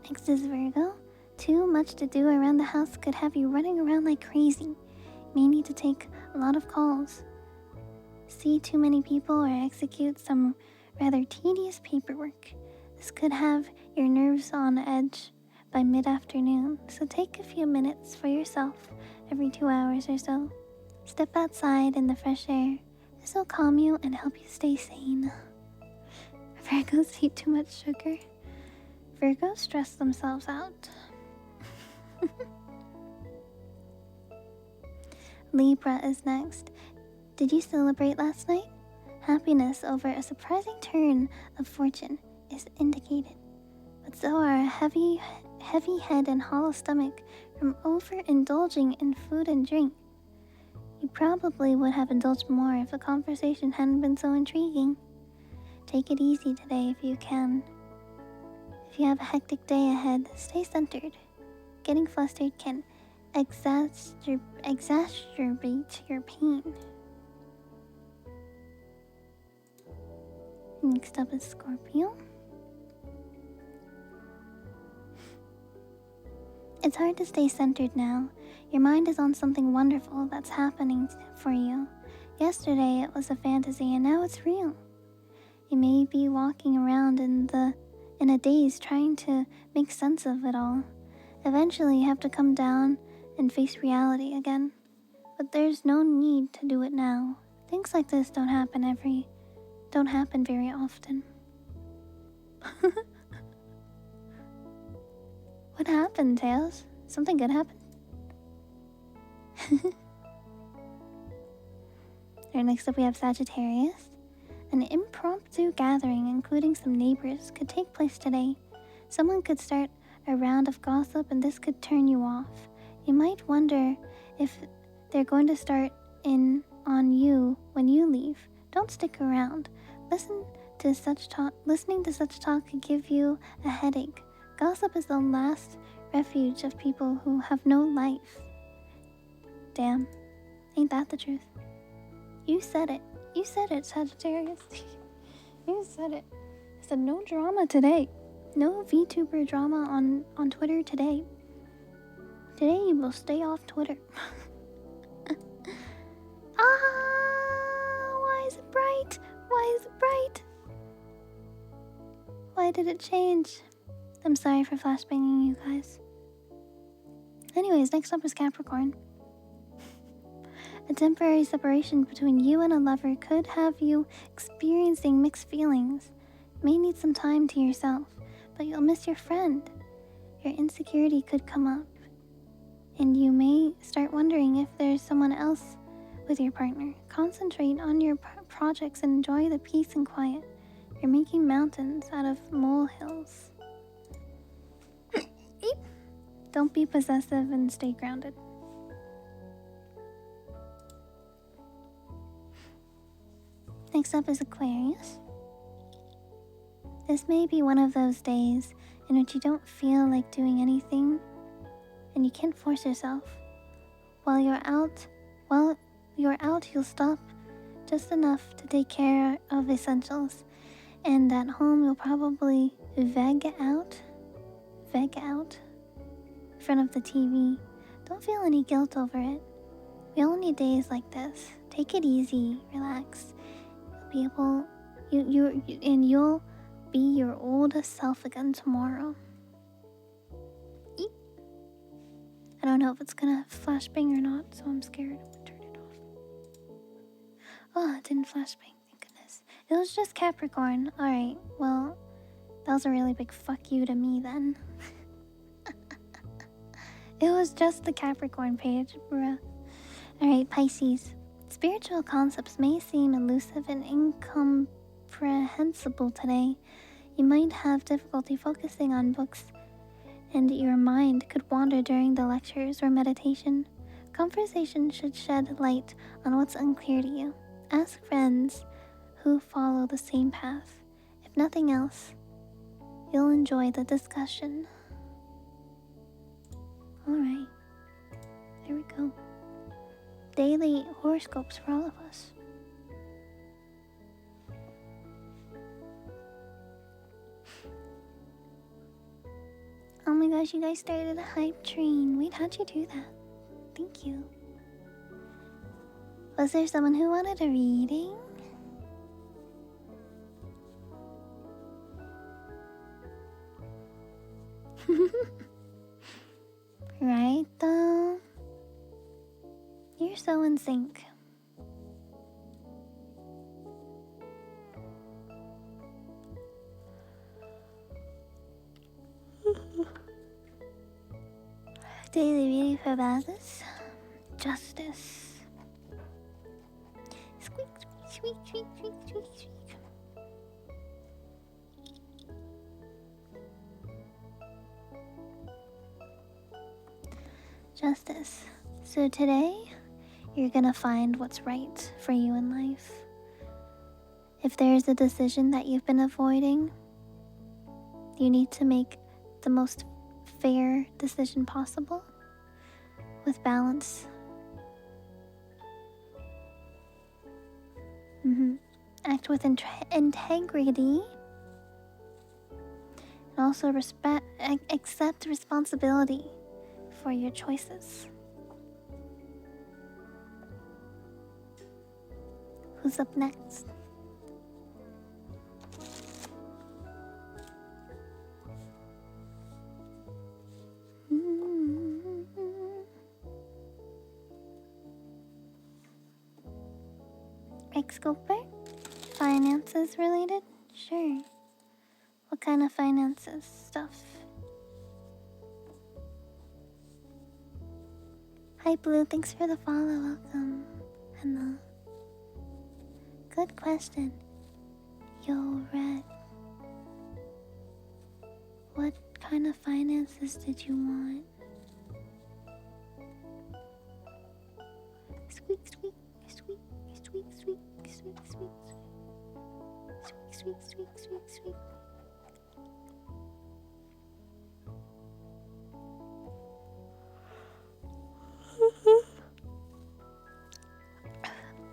Next is Virgo. Too much to do around the house could have you running around like crazy. You may need to take a lot of calls, see too many people, or execute some rather tedious paperwork. This could have your nerves on edge by mid-afternoon, so take a few minutes for yourself every 2 hours or so. Step outside in the fresh air. This will calm you and help you stay sane. Virgos eat too much sugar. Virgos stress themselves out. Libra is next. Did you celebrate last night? Happiness over a surprising turn of fortune is indicated, but so are a heavy head and hollow stomach from overindulging in food and drink. You probably would have indulged more if the conversation hadn't been so intriguing. Take it easy today if you can. If you have a hectic day ahead, stay centered. Getting flustered can exacerbate your pain. Next up is Scorpio. It's hard to stay centered now. Your mind is on something wonderful that's happening for you. Yesterday it was a fantasy and now it's real. You may be walking around in a daze trying to make sense of it all. Eventually you have to come down and face reality again. But there's no need to do it now. Things like this don't happen very often. What happened, Tails? Something good happened? Alright, next up we have Sagittarius. An impromptu gathering, including some neighbors, could take place today. Someone could start a round of gossip and this could turn you off. You might wonder if they're going to start in on you when you leave. Don't stick around. Listening to such talk could give you a headache. Gossip is the last refuge of people who have no life. Damn, ain't that the truth? You said it. You said it, Sagittarius. You said it. I said no drama today. No VTuber drama on Twitter today. Today you will stay off Twitter. Why is it bright? Why is it bright? Why did it change? I'm sorry for flashbanging you guys. Anyways, next up is Capricorn. A temporary separation between you and a lover could have you experiencing mixed feelings. You may need some time to yourself, but you'll miss your friend. Your insecurity could come up, and you may start wondering if there's someone else with your partner. Concentrate on your projects and enjoy the peace and quiet. You're making mountains out of molehills. Don't be possessive and stay grounded. Next up is Aquarius. This may be one of those days in which you don't feel like doing anything and you can't force yourself. While you're out, you'll stop just enough to take care of essentials. And at home, you'll probably veg out in front of the TV. Don't feel any guilt over it. We all need days like this. Take it easy, relax. You'll be your oldest self again tomorrow. Eep. I don't know if it's gonna flashbang or not, so I'm scared. I'm gonna turn it off. Oh, it didn't flashbang, thank goodness. It was just Capricorn. Alright, well, that was a really big fuck you to me then. It was just the Capricorn page, bruh. Alright, Pisces. Spiritual concepts may seem elusive and incomprehensible today. You might have difficulty focusing on books, and your mind could wander during the lectures or meditation. Conversation should shed light on what's unclear to you. Ask friends who follow the same path. If nothing else, you'll enjoy the discussion. Alright, there we go. Daily horoscopes for all of us. Oh my gosh, you guys started a hype train. Wait, how'd you do that? Thank you. Was there someone who wanted a reading? Right though? You're so in sync. Daily reading for Bazis. Justice. Squeak, squeak, Squeak, squeak, squeak, squeak, squeak. Justice. So today, you're gonna find what's right for you in life. If there's a decision that you've been avoiding, you need to make the most fair decision possible with balance. Act with integrity and also accept responsibility for your choices. Who's up next? Scoper? Finances related? Sure. What kind of finances stuff? Hi Blue, thanks for the follow. Welcome. Hello. Good question. Yo, Red. What kind of finances did you want? Squeak, squeak, squeak, squeak, squeak, squeak, squeak, squeak, squeak, squeak, squeak.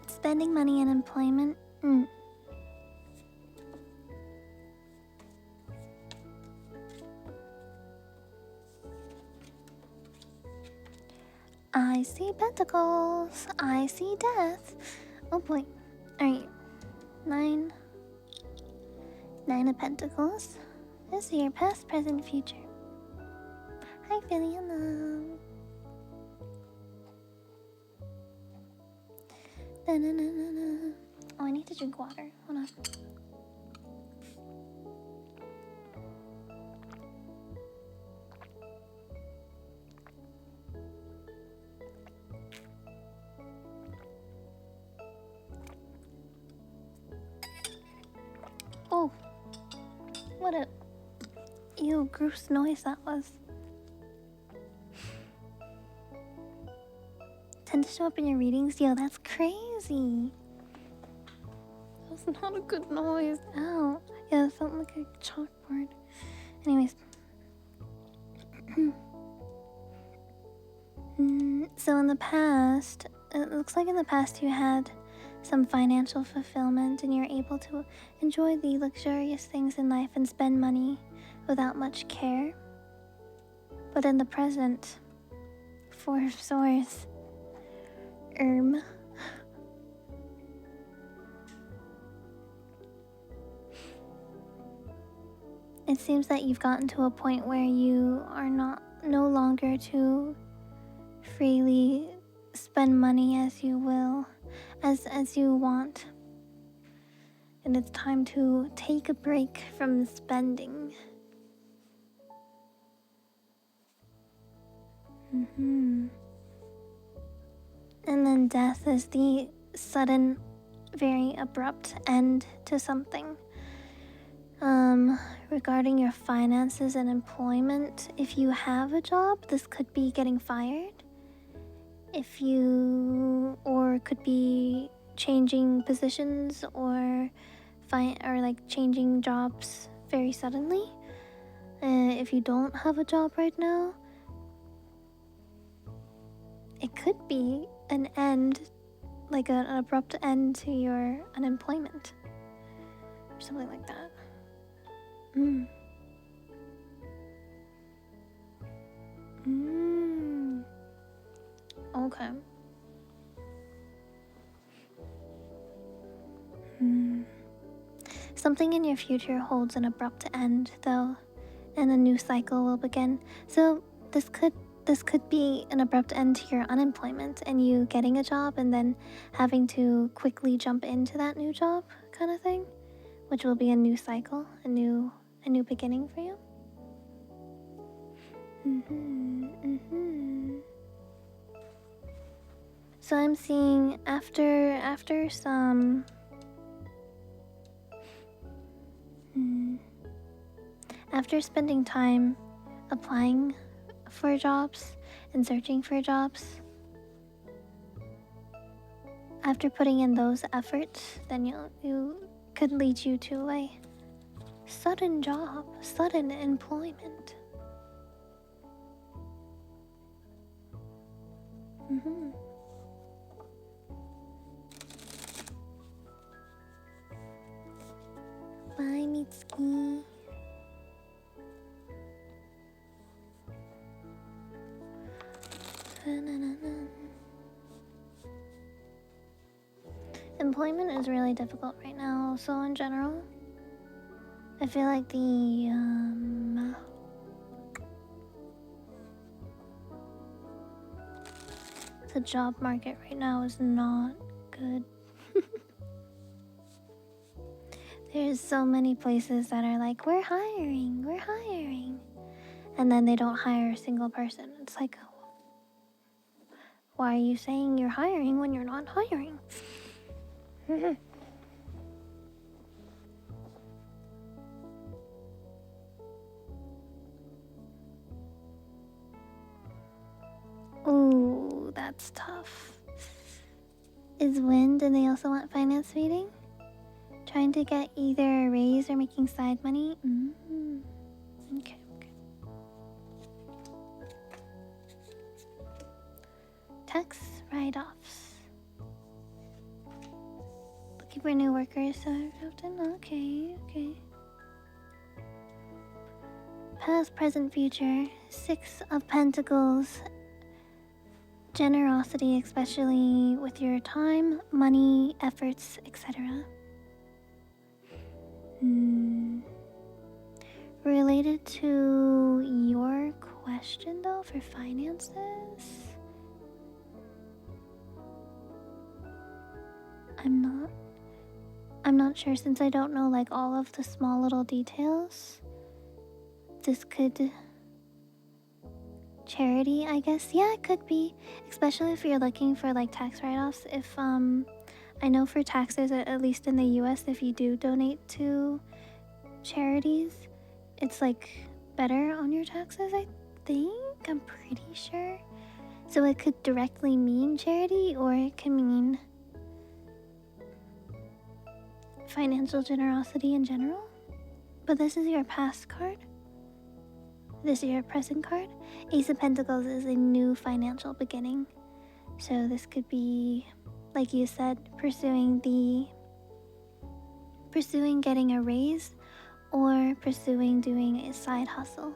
Spending money on employment? I see pentacles. I see death. Oh boy. Alright. Nine of pentacles. This is your past, present, future. Hi, Philly. Hello. Oh, I need to drink water. Hold on. Oh, what a gross noise that was. Tend to show up in your readings? Yo, that's crazy. That was not a good noise. Ow. Yeah, it felt like a chalkboard. Anyways. So in the past, it looks like in the past you had some financial fulfillment and you're able to enjoy the luxurious things in life and spend money without much care. But in the present, Four of Swords. It seems that you've gotten to a point where you are no longer to freely spend money as you will, as you want. And it's time to take a break from spending. And then death is the sudden, very abrupt end to something. Regarding your finances and employment, if you have a job, this could be getting fired. Or could be changing positions or like changing jobs very suddenly. If you don't have a job right now, it could be an end, like an abrupt end to your unemployment or something like that. Okay. Something in your future holds an abrupt end, though, and a new cycle will begin. So this could be an abrupt end to your unemployment and you getting a job and then having to quickly jump into that new job kind of thing, which will be a new cycle, a new beginning for you. So I'm seeing after some After spending time applying for jobs and searching for jobs, after putting in those efforts, then you could lead you to a sudden job, sudden employment. Bye, Mitsuki. Employment is really difficult right now, so in general, I feel like the job market right now is not good. There's so many places that are like, we're hiring. And then they don't hire a single person. It's like, why are you saying you're hiring when you're not hiring? Ooh, that's tough. Is wind and they also want finance meeting? Trying to get either a raise or making side money? Okay. Tax write-offs. Looking for new workers so often? Okay. Past, present, future. 6 of Pentacles. Generosity, especially with your time, money, efforts, etc. Related to your question though for finances, I'm not sure since I don't know like all of the small little details. This could charity, I guess. Yeah, it could be, especially if you're looking for like tax write-offs. If I know for taxes, at least in the US, if you do donate to charities, it's like better on your taxes, I think. I'm pretty sure. So it could directly mean charity or it can mean financial generosity in general. But this is your past card. This is your present card. Ace of Pentacles is a new financial beginning. So this could be, like you said, pursuing getting a raise or pursuing doing a side hustle.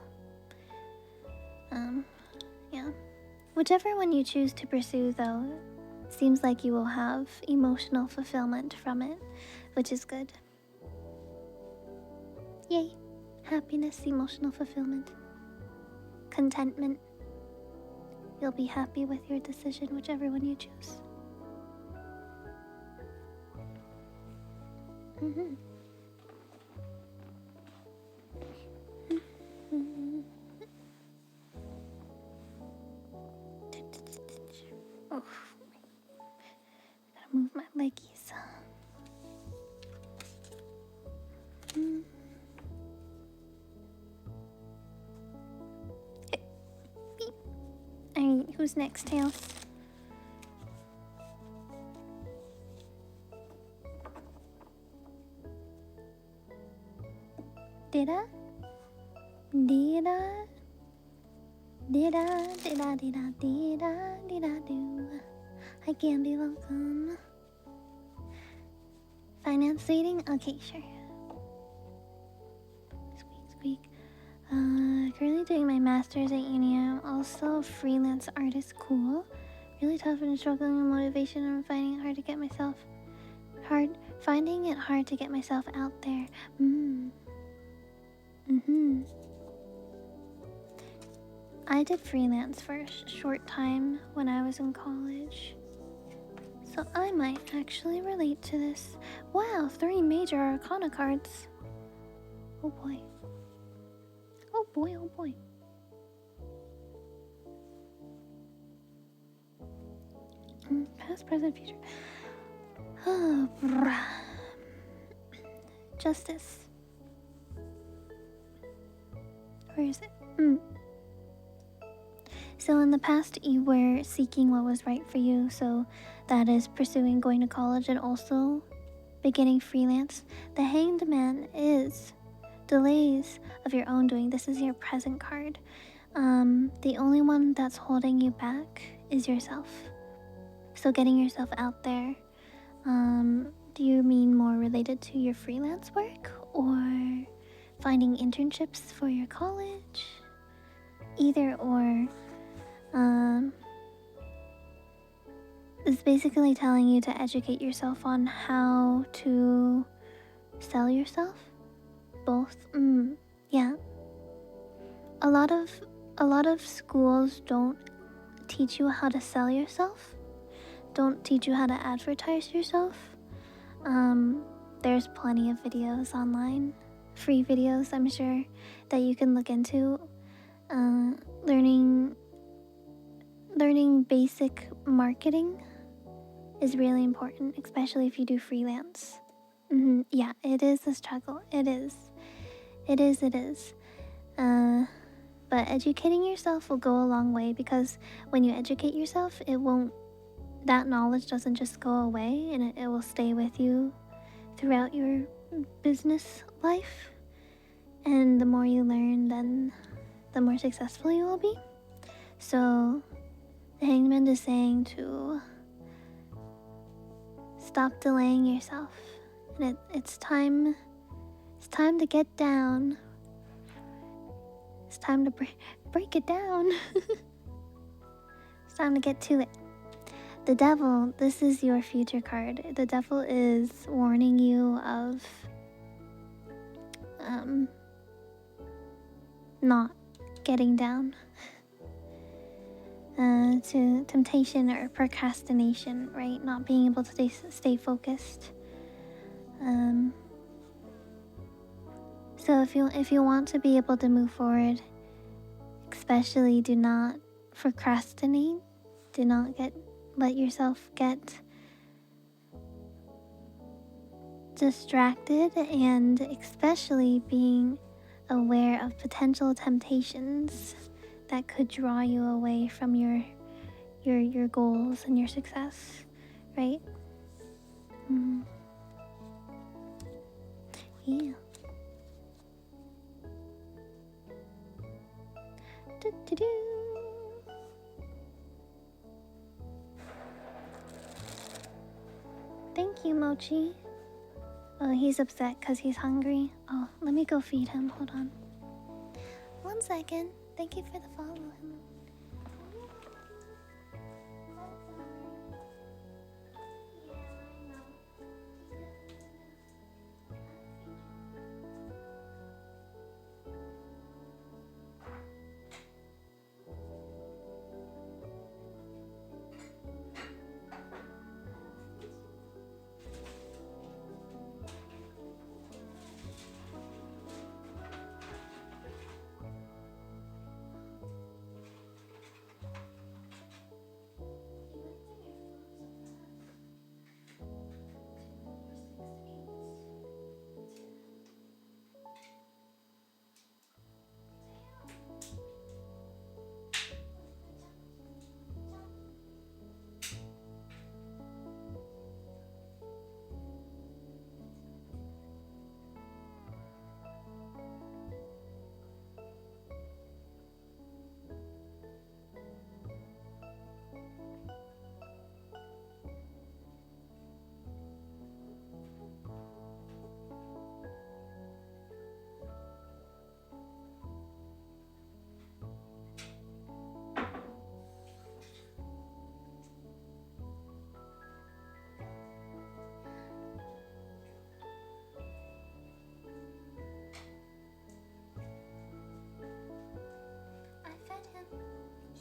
Yeah. Whichever one you choose to pursue though, seems like you will have emotional fulfillment from it, which is good. Yay. Happiness, emotional fulfillment. Contentment. You'll be happy with your decision, whichever one you choose. Oh, gotta move my leggies. Alright, who's next, Tails? Did I do? I can't be welcome. Finance dating? Okay, sure. Squeak. Currently doing my master's at uni. I'm also a freelance artist. Cool. Really tough and struggling with motivation and finding it hard to get myself out there. I did freelance for a short time when I was in college, so I might actually relate to this. Wow, 3 major arcana cards. Oh boy. Past, present, future. Oh, Justice. Where is it? So in the past, you were seeking what was right for you. So that is pursuing going to college and also beginning freelance. The Hanged Man is delays of your own doing. This is your present card. The only one that's holding you back is yourself. So getting yourself out there. Do you mean more related to your freelance work or finding internships for your college? Either or. It's basically telling you to educate yourself on how to sell yourself. Both. Yeah. A lot of schools don't teach you how to sell yourself. Don't teach you how to advertise yourself. There's plenty of videos online, free videos, I'm sure, that you can look into. Learning basic marketing is really important, especially if you do freelance. Yeah, it is a struggle. It is. But educating yourself will go a long way, because when you educate yourself, that knowledge doesn't just go away, and it will stay with you throughout your business life. And the more you learn, then the more successful you will be. So the Hangman is saying to stop delaying yourself, and it's time to get down. It's time to break it down. It's time to get to it. The Devil, this is your future card. The Devil is warning you of not getting down to temptation or procrastination, right? Not being able to stay focused. So if you want to be able to move forward, especially do not procrastinate. Do not let yourself get distracted, and especially being aware of potential temptations that could draw you away from your goals and your success, right? Yeah. Do-do-do. Thank you, Mochi. Oh, he's upset because he's hungry. Oh, let me go feed him. Hold on. 1 second. Thank you for the follow.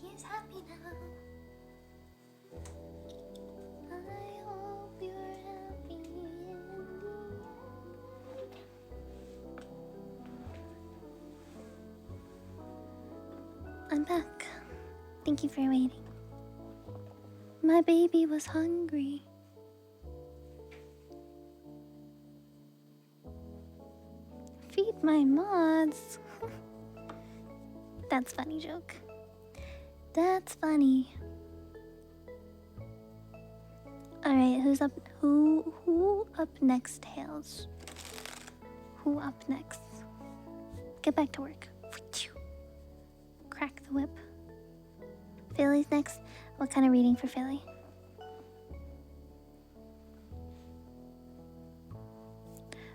He's happy now. I hope you're happy in the end. I'm back. Thank you for waiting. My baby was hungry. Feed my mods. That's funny joke. That's funny. Alright, who's up? Who up next, Tails? Who up next? Get back to work. Crack the whip. Philly's next. What kind of reading for Philly?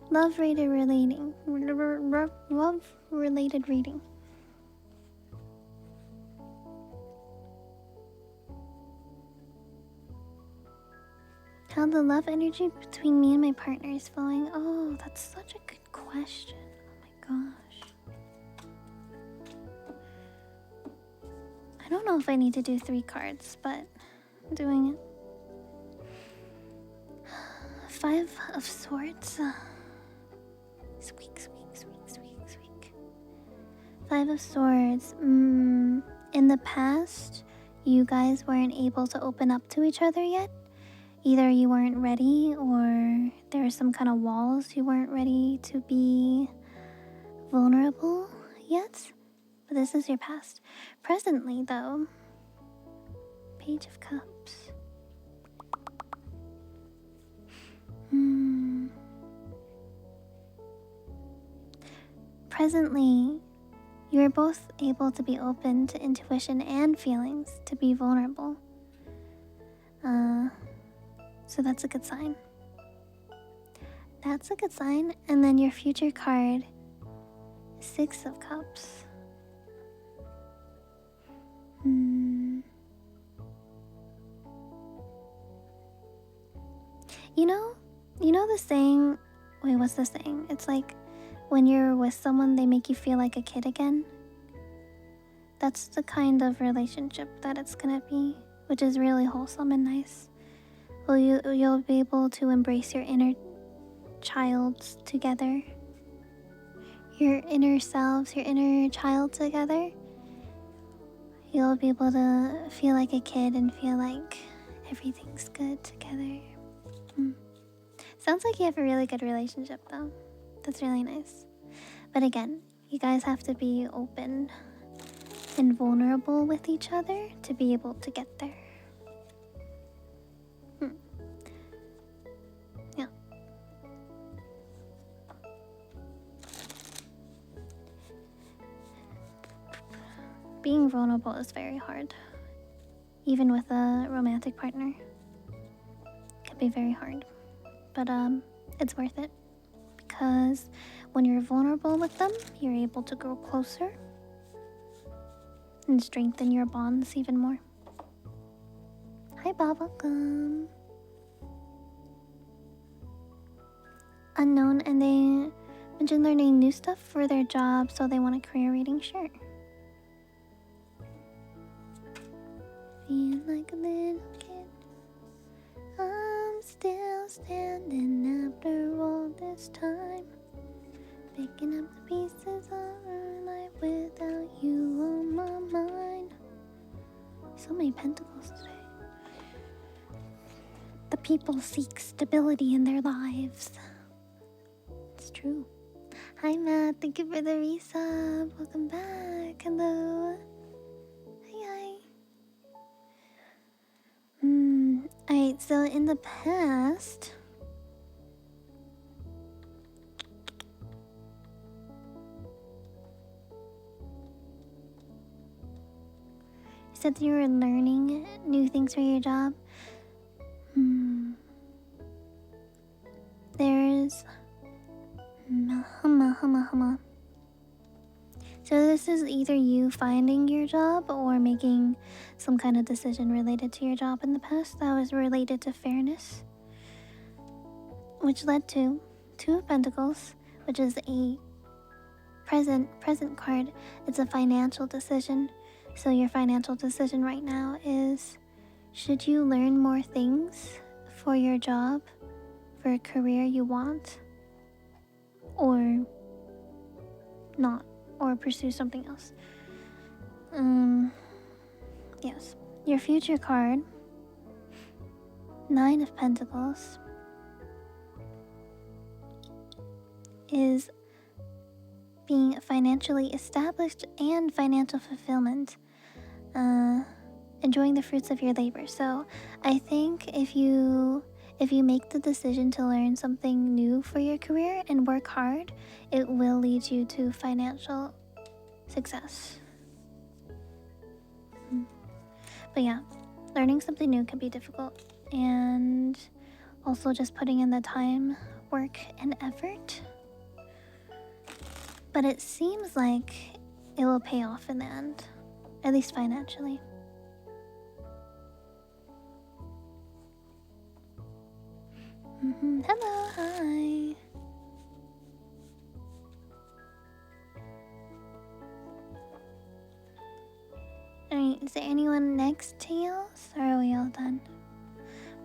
Love-related reading. Love-related reading. How the love energy between me and my partner is flowing. Oh, that's such a good question. Oh my gosh. I don't know if I need to do 3 cards, but I'm doing it. 5 of Swords. Squeak, squeak, squeak, squeak, squeak. 5 of Swords. In the past, you guys weren't able to open up to each other yet. Either you weren't ready or there were some kind of walls you weren't ready to be vulnerable yet. But this is your past. Presently, though, Page of Cups. Presently, you're both able to be open to intuition and feelings, to be vulnerable. So that's a good sign. That's a good sign. And then your future card, 6 of Cups. You know the saying, wait, what's the saying? It's like, when you're with someone, they make you feel like a kid again. That's the kind of relationship that it's gonna be, which is really wholesome and nice. Well, you'll be able to embrace your inner childs together. Your inner selves, your inner child together. You'll be able to feel like a kid and feel like everything's good together. Sounds like you have a really good relationship though. That's really nice. But again, you guys have to be open and vulnerable with each other to be able to get there. Yeah. Being vulnerable is very hard. Even with a romantic partner. It can be very hard. But it's worth it. Because when you're vulnerable with them, you're able to grow closer and strengthen your bonds even more. Hi, Bob, welcome. Unknown, and they mentioned learning new stuff for their job, so they want a career reading. Sure. Feel like a little kid. I'm still standing after all this time, picking up the pieces of our life without you on my mind. So many pentacles today. The people seek stability in their lives. It's true. Hi Matt, thank you for the resub. Welcome back. Hello. Hi. Alright, so in the past, you said that you were learning new things for your job. There's hama. So this is either you finding your job or making some kind of decision related to your job in the past that was related to fairness, which led to 2 of Pentacles, which is a present card. It's a financial decision. So your financial decision right now is, should you learn more things for your job, for a career you want, or not, or pursue something else? Yes. Your future card, 9 of Pentacles, being financially established and financial fulfillment. Enjoying the fruits of your labor. So I think if you make the decision to learn something new for your career and work hard, it will lead you to financial success. But yeah, learning something new can be difficult, and also just putting in the time, work, and effort. But it seems like it will pay off in the end, at least financially. Hello, hi. Alright, is there anyone next, Tails? Or are we all done?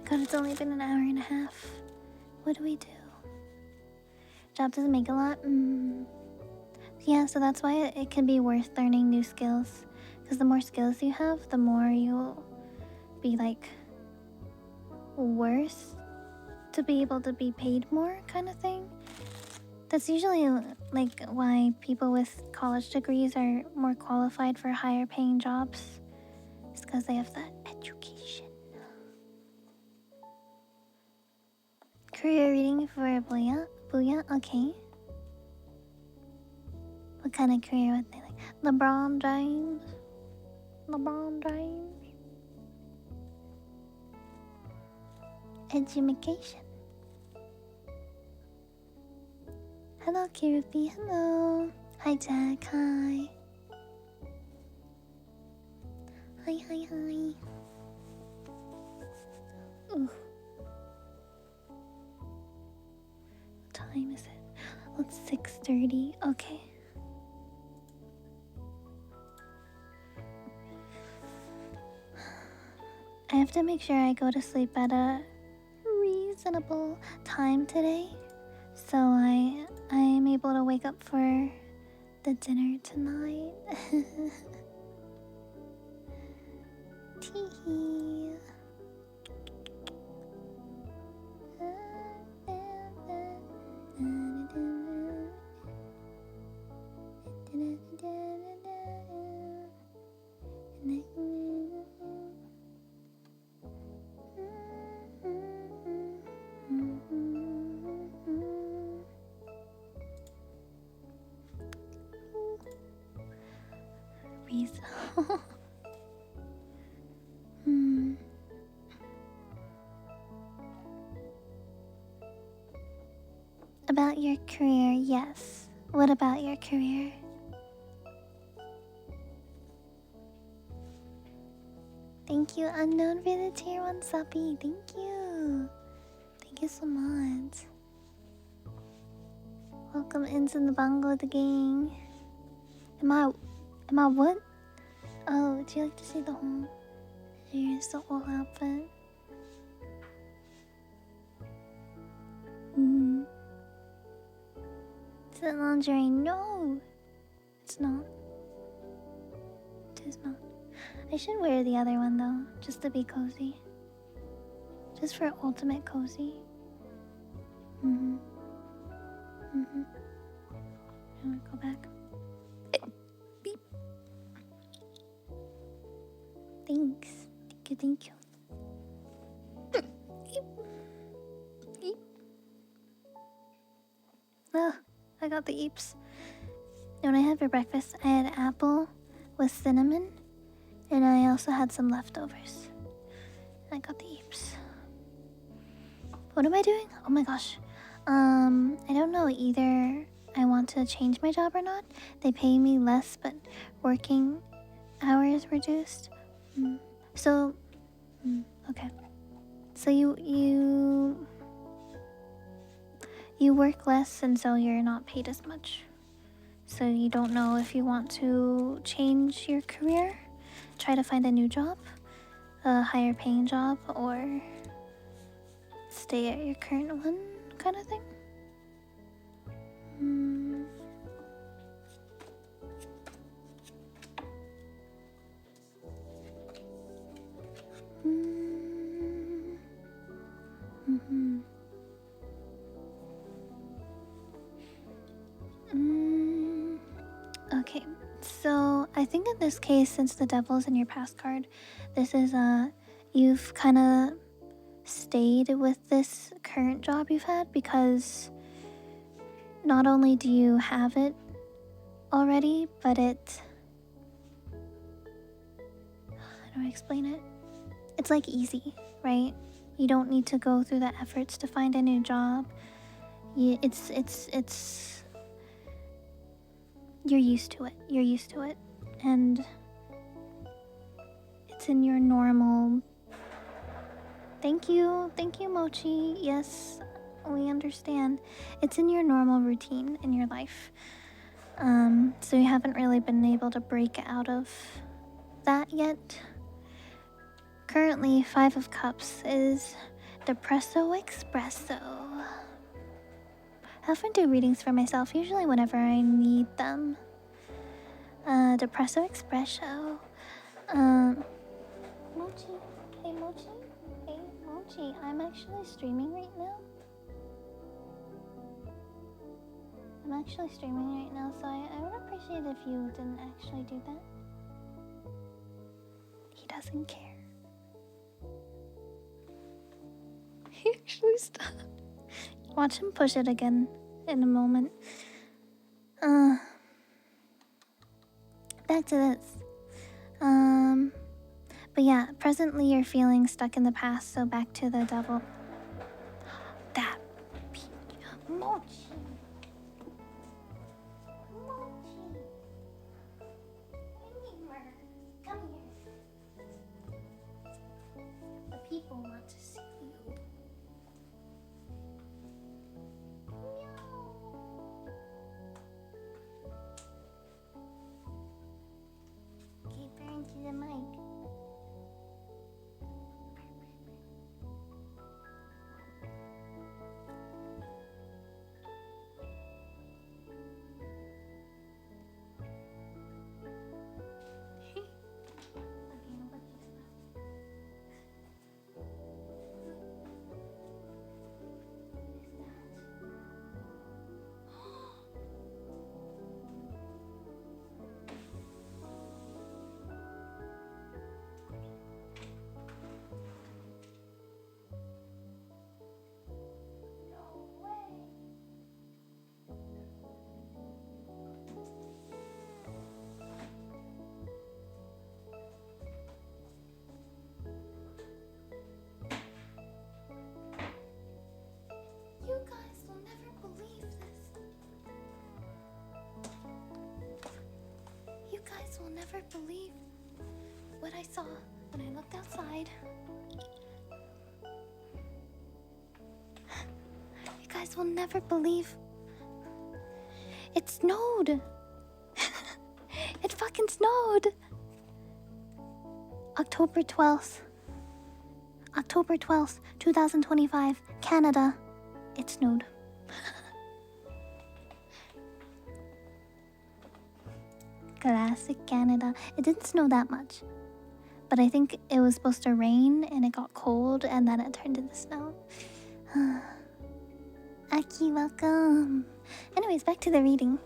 God, it's only been an hour and a half. What do we do? Job doesn't make a lot? Yeah, so that's why it can be worth learning new skills. Because the more skills you have, the more you'll be like worth to be able to be paid more, kind of thing. That's usually like why people with college degrees are more qualified for higher paying jobs. It's because they have that education. Career reading for Booyah? Booyah? Okay. What kind of career would they like? LeBron James? LeBron James? Education. Hello, Kirupi. Hello. Hi, Jack. Hi. Hi, hi, hi. Ooh. What time is it? Oh, it's 6:30. Okay. I have to make sure I go to sleep at a reasonable time today, so I'm able to wake up for the dinner tonight. Teehee. About your career, yes. What about your career? Thank you, Unknown, for the tier 1 suppy. Thank you. Thank you so much. Welcome into the Bongo the gang. Am I what? Oh, would you like to see the whole? Here's the whole outfit. Is it lingerie? No, it's not. It is not. I should wear the other one though, just to be cozy. Just for ultimate cozy. I'm gonna go back. Beep. Thanks. Thank you. Beep. Beep. Oh, I got the eeps. When I had for breakfast, I had apple with cinnamon, and I also had some leftovers. I got the eeps. What am I doing? Oh my gosh. I don't know. Either I want to change my job or not. They pay me less, but working hours reduced. So, okay. So you work less, and so you're not paid as much. So you don't know if you want to change your career, try to find a new job, a higher paying job, or stay at your current one, kind of thing. Okay, so I think in this case, since the devil's in your past card, this is you've kind of stayed with this current job you've had because not only do you have it already, but how do I explain it? It's like easy, right? You don't need to go through the efforts to find a new job. It's you're used to it. You're used to it, and it's in your normal. Thank you, Mochi. Yes, we understand. It's in your normal routine in your life. So you haven't really been able to break out of that yet. Currently, 5 of Cups is Depresso Espresso. I often do readings for myself, usually whenever I need them. Depresso Espresso. Mochi. Hey, Mochi. Hey, Mochi. I'm actually streaming right now. So I would appreciate if you didn't actually do that. He doesn't care. He actually stopped. Watch him push it again in a moment. Back to this. But yeah, presently you're feeling stuck in the past, so back to the devil. That Mochi. Come here. The people want to see you. Keep her into the mic. You guys will never believe this. You guys will never believe what I saw when I looked outside. You guys will never believe. It snowed. It fucking snowed. October 12th. October 12th, 2025, Canada. It snowed. Classic Canada. It didn't snow that much. But I think it was supposed to rain and it got cold and then it turned into snow. Aki, welcome. Anyways, back to the reading.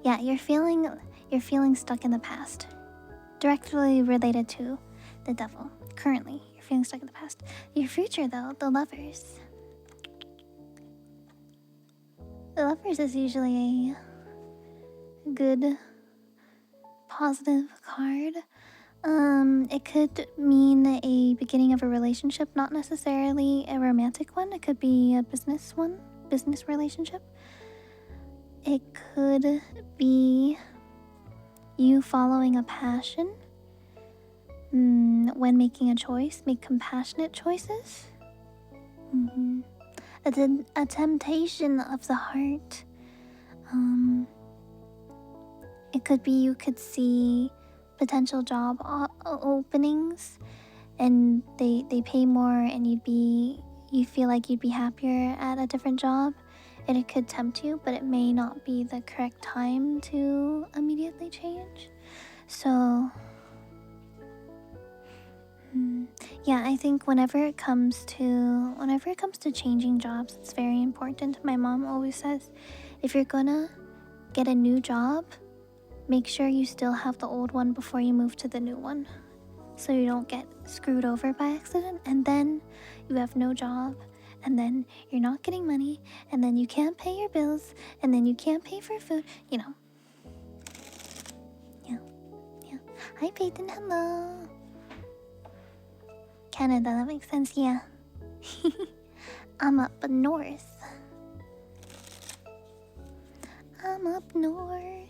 Yeah, you're feeling stuck in the past. Directly related to the devil. Currently, you're feeling stuck in the past. Your future though, the lovers. The lovers is usually a good, positive card. It could mean a beginning of a relationship, not necessarily a romantic one. It could be a business relationship. It could be you following a passion. When making a choice, make compassionate choices. A temptation of the heart. It could be you could see potential job openings and they pay more and you feel like you'd be happier at a different job, and it could tempt you, but it may not be the correct time to immediately change. So yeah, I think whenever it comes to changing jobs, it's very important. My mom always says, if you're gonna get a new job, make sure you still have the old one before you move to the new one, so you don't get screwed over by accident, and then you have no job, and then you're not getting money, and then you can't pay your bills, and then you can't pay for food, you know. Yeah. Hi Peyton, hello. Canada, that makes sense, yeah. I'm up north. I'm up north.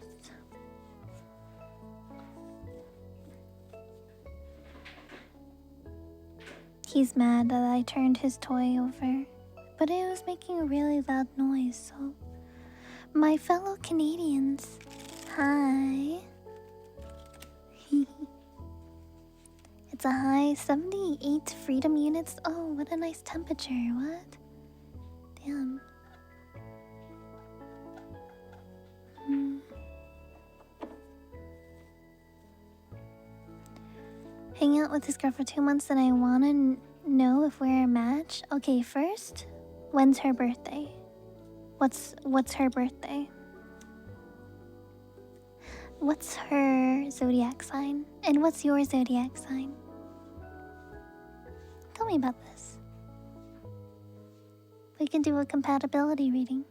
He's mad that I turned his toy over, but it was making a really loud noise, so... My fellow Canadians, hi. It's a high 78 freedom units. Oh, what a nice temperature. What? Damn. Hang out with this girl for 2 months and I wanna know if we're a match. Okay, first, when's her birthday? What's her birthday? What's her zodiac sign? And what's your zodiac sign? Tell me about this. We can do a compatibility reading.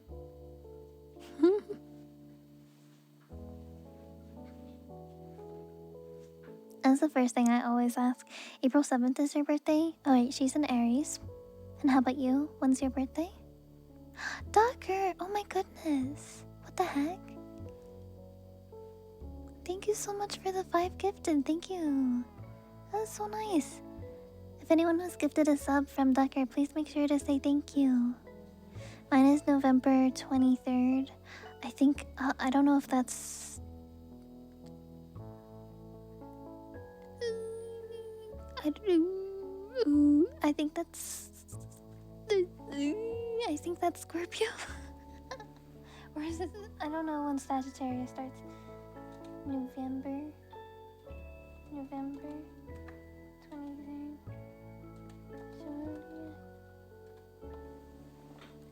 That's the first thing I always ask. April 7th is your birthday? Oh wait, she's an Aries. And how about you? When's your birthday? Docker! Oh my goodness. What the heck? Thank you so much for the 5 gifted. Thank you. That was so nice. If anyone was gifted a sub from Ducker, please make sure to say thank you. Mine is November 23rd. I think, I don't know if that's... I think that's Scorpio. Or is it? I don't know when Sagittarius starts. November 23rd.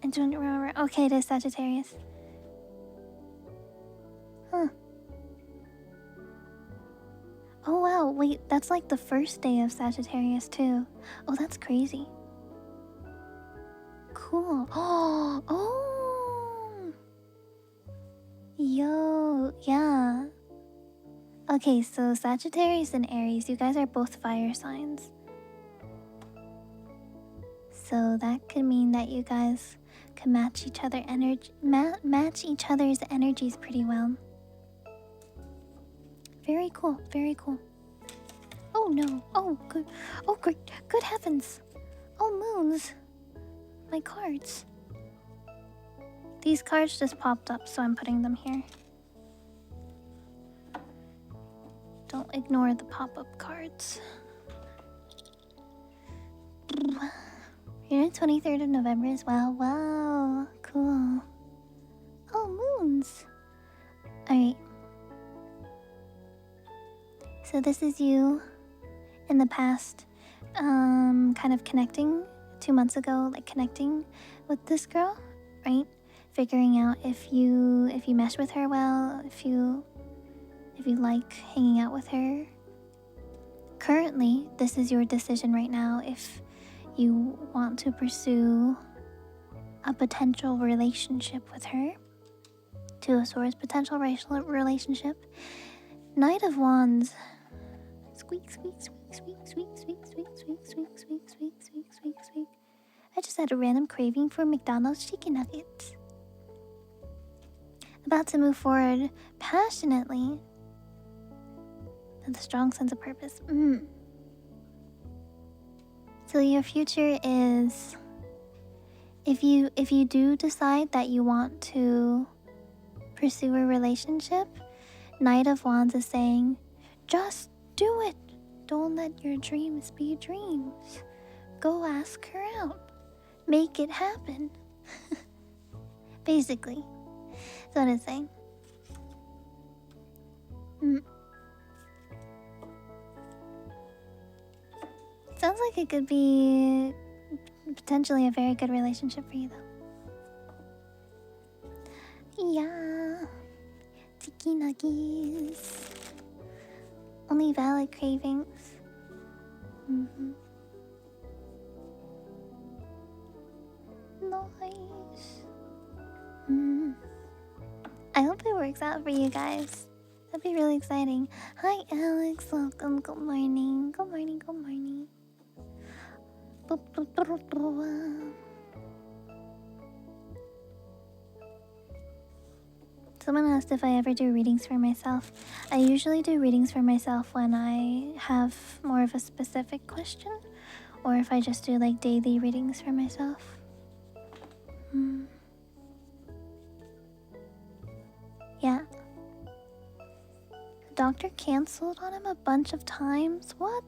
I don't remember. Okay, it is Sagittarius. Huh. Oh wow, wait, that's like the first day of Sagittarius too. Oh, that's crazy. Cool. Oh! Yo, yeah. Okay, so Sagittarius and Aries, you guys are both fire signs. So that could mean that you guys can match each other match each other's energies pretty well. Very cool, very cool. Oh no, oh good, oh great, good heavens. Oh moons. My cards. These cards just popped up, so I'm putting them here. Don't ignore the pop-up cards. You're the 23rd of November as well. Wow, cool. Oh, moons. Alright. So this is you in the past, kind of connecting 2 months ago, like connecting with this girl, right? Figuring out if you mesh with her well, if you like hanging out with her. Currently, this is your decision right now if you want to pursue a potential relationship with her. Two of Swords, potential racial relationship. Knight of Wands. Squeak, squeak, squeak, squeak, squeak, squeak, squeak, squeak, squeak, squeak, squeak, squeak, squeak, squeak. I just had a random craving for McDonald's chicken nuggets. About to move forward passionately with a strong sense of purpose. So your future is, if you do decide that you want to pursue a relationship, Knight of Wands is saying, just do it. Don't let your dreams be dreams. Go ask her out. Make it happen. Basically, that's what it's saying. Sounds like it could be potentially a very good relationship for you, though. Yeah. Nucky nuggies. Only valid cravings. Nice. I hope it works out for you guys. That'd be really exciting. Hi, Alex. Welcome. Good morning. Good morning. Good morning. Someone asked if I ever do readings for myself. I usually do readings for myself when I have more of a specific question, or if I just do like daily readings for myself. Yeah. The doctor canceled on him a bunch of times. What?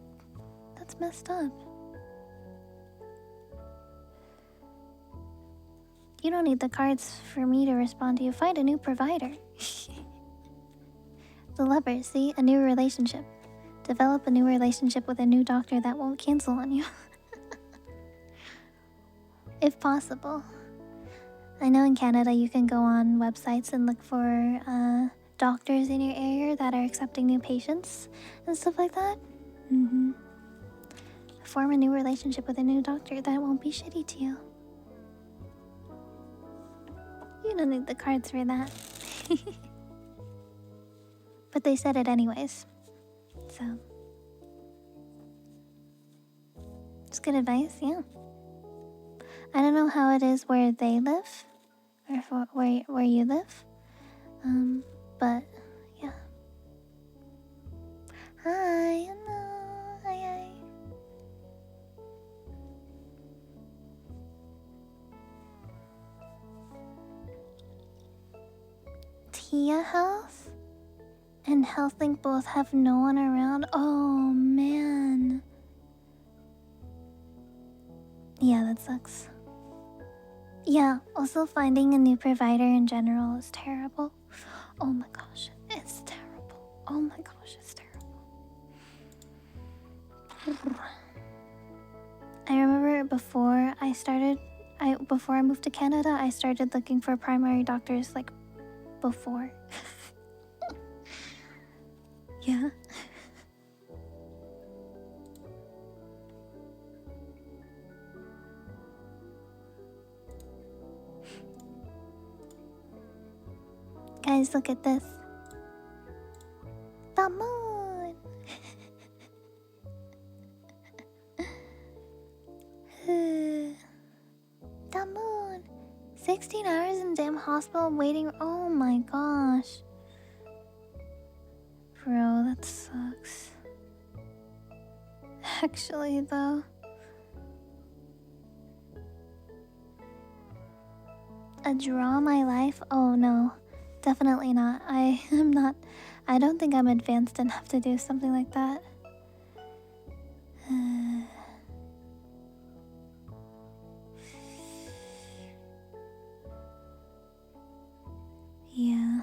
That's messed up. You don't need the cards for me to respond to you. Find a new provider. The lover, see? A new relationship. Develop a new relationship with a new doctor that won't cancel on you. If possible. I know in Canada you can go on websites and look for doctors in your area that are accepting new patients and stuff like that. Form a new relationship with a new doctor that won't be shitty to you. You don't need the cards for that. But they said it anyways. So. It's good advice, yeah. I don't know how it is where they live. Or where you live. But, yeah. Hi, hello. Hi. Tia Health and HealthLink both have no one around. Oh, man. Yeah, that sucks. Yeah, also finding a new provider in general is terrible. Oh my gosh, it's terrible. Oh my gosh, it's terrible. I remember before I moved to Canada, I started looking for primary doctors like before. Yeah. Guys, look at this. The moon! The moon! 16 hours in damn hospital waiting. Oh my gosh. Bro, that sucks. Actually, though. A draw my life? Oh no. Definitely not. I am not. I don't think I'm advanced enough to do something like that. Yeah.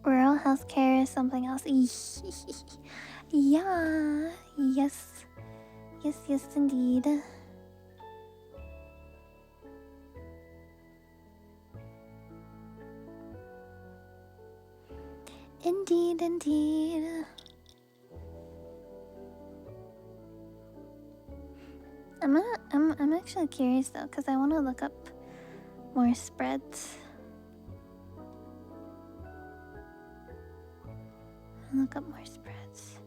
Rural healthcare is something else. Yeah. Yes. Yes, indeed. Indeed. I'm actually curious though, because I want to look up more spreads. Look up more spreads.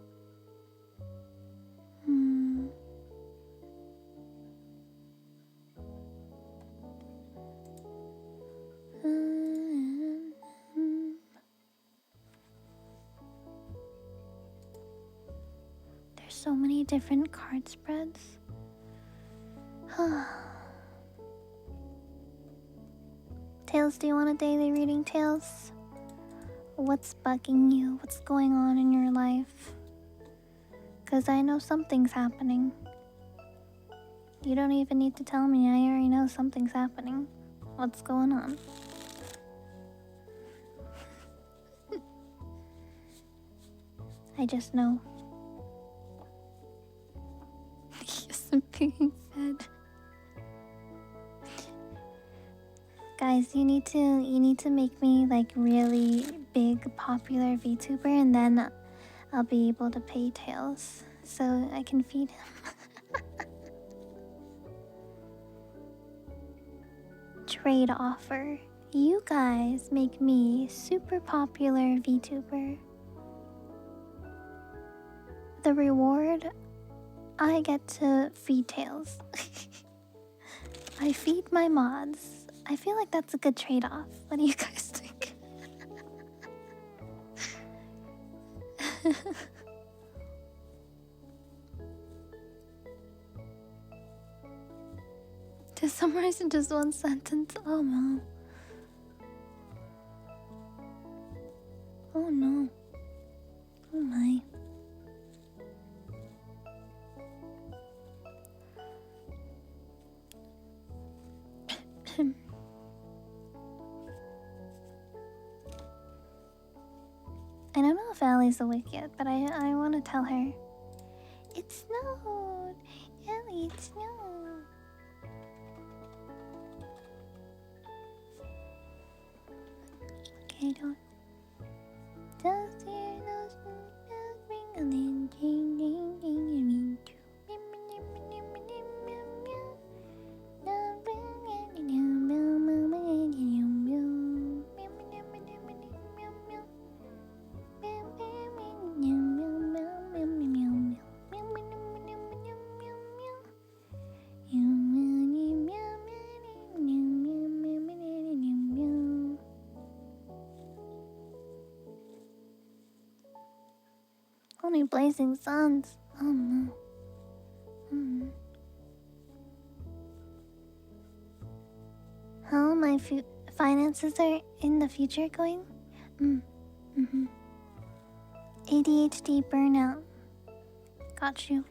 There's so many different card spreads. Tails, do you want a daily reading, Tails? What's bugging you? What's going on in your life? Because I know something's happening. You don't even need to tell me. I already know something's happening. What's going on? I just know. Yes, I'm being fed. Guys, you need to make me like really big popular VTuber, and then I'll be able to pay Tails so I can feed him. Trade offer. You guys make me super popular VTuber. The reward, I get to feed Tails. I feed my mods. I feel like that's a good trade-off. What do you guys think? To summarize in just one sentence, oh no. Oh no. Oh my. I don't know if Allie's awake yet, but I want to tell her. It snowed! Ellie, it snowed! Okay, don't. Just hear those bells ring-a-ling, ding, ding, ding, you mean to. Only blazing suns. Oh no. How my finances are in the future going? ADHD burnout. Got you.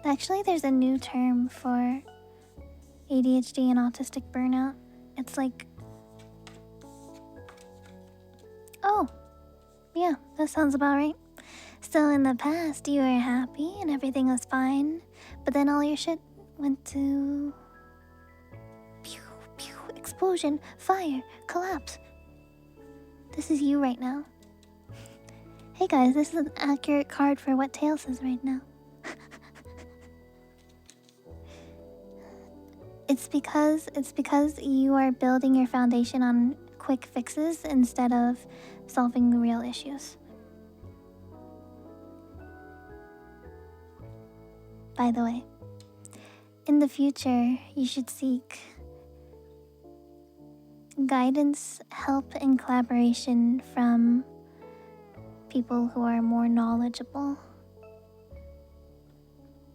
Actually, there's a new term for ADHD and autistic burnout. It's like... Oh, yeah, that sounds about right. So in the past, you were happy and everything was fine, but then all your shit went to... Pew, pew, explosion, fire, collapse. This is you right now. Hey guys, this is an accurate card for what Tails is right now. It's because you are building your foundation on quick fixes instead of solving real issues. By the way, in the future, you should seek guidance, help, and collaboration from people who are more knowledgeable.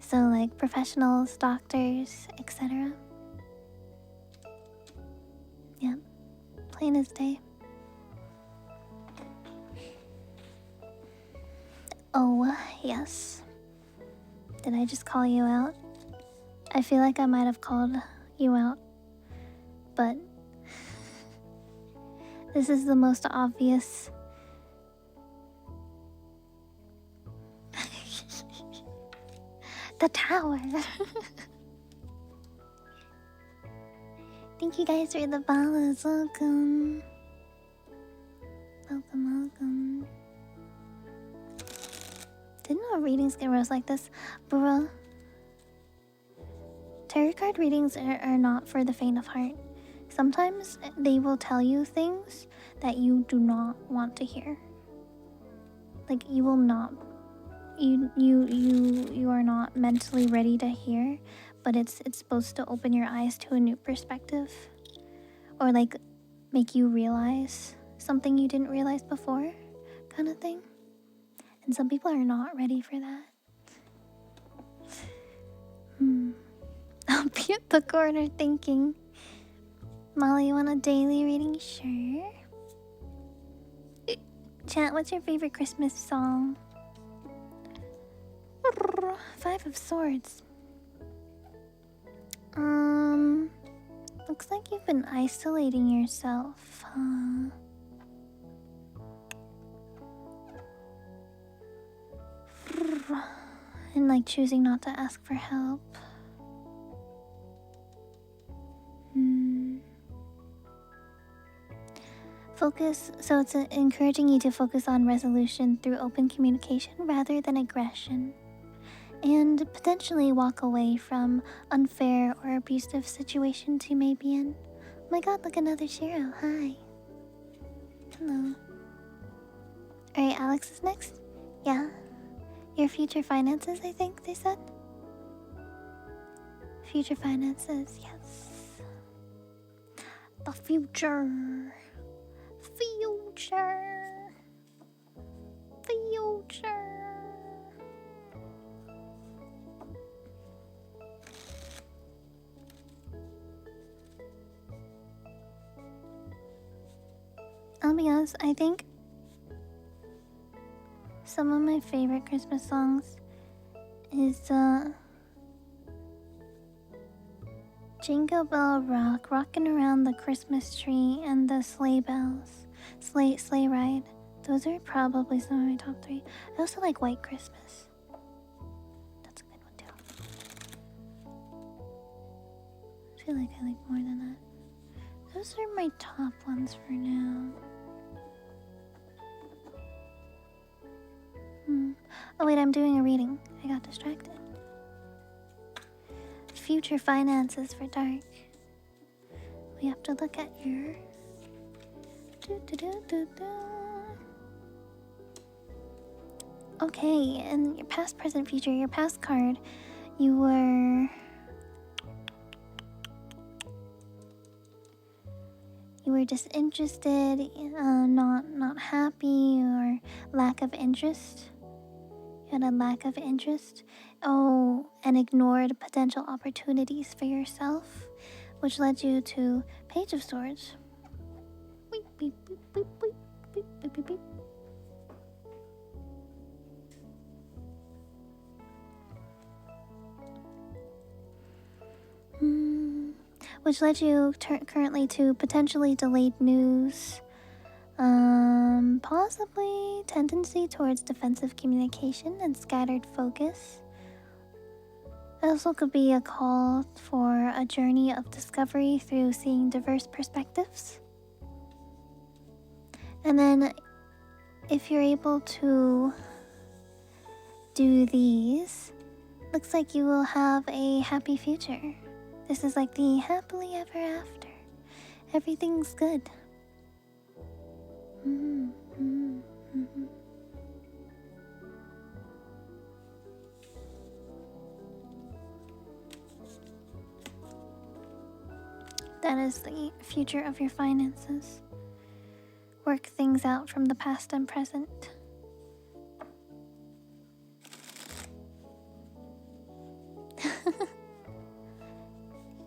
So like professionals, doctors, etc. Yeah, plain as day. Oh, yes. Did I just call you out? I feel like I might have called you out, but this is the most obvious. The tower. Thank you guys for the follows. Welcome. Welcome. Didn't know readings get rose like this, bruh. Tarot card readings are not for the faint of heart. Sometimes they will tell you things that you do not want to hear. Like you will not. You are not mentally ready to hear, but it's supposed to open your eyes to a new perspective, or like make you realize something you didn't realize before, kind of thing. And some people are not ready for that. I'll be at the corner thinking, Molly, you want a daily reading? Sure. Chat, what's your favorite Christmas song? 5 of Swords. Looks like you've been isolating yourself, huh? And like choosing not to ask for help. Focus, so it's encouraging you to focus on resolution through open communication rather than aggression. And potentially walk away from unfair or abusive situations you may be in. Oh my god, look, another Shiro. Hi. Hello. Alright, Alex is next? Yeah. Your future finances, I think they said? Future finances, yes. The future. Future. Future. I'll be honest, I think some of my favorite Christmas songs is Jingle Bell Rock, Rockin' Around the Christmas Tree, and the Sleigh Bells, Sleigh Ride. Those are probably some of my top 3. I also like White Christmas. That's a good one too. I feel like I like more than that. Those are my top ones for now. Oh wait, I'm doing a reading. I got distracted. Future finances for dark. We have to look at your... Okay, and your past, present, future. Your past card, you were disinterested, not happy, or lack of interest. You had a lack of interest. Oh, and ignored potential opportunities for yourself, which led you to Page of Swords. Beep, beep, beep, beep, beep, beep, beep, beep, beep. Which led you currently to potentially delayed news. Possibly tendency towards defensive communication and scattered focus. It also could be a call for a journey of discovery through seeing diverse perspectives. And then, if you're able to do these, looks like you will have a happy future. This is like the happily ever after. Everything's good. That is the future of your finances. Work things out from the past and present.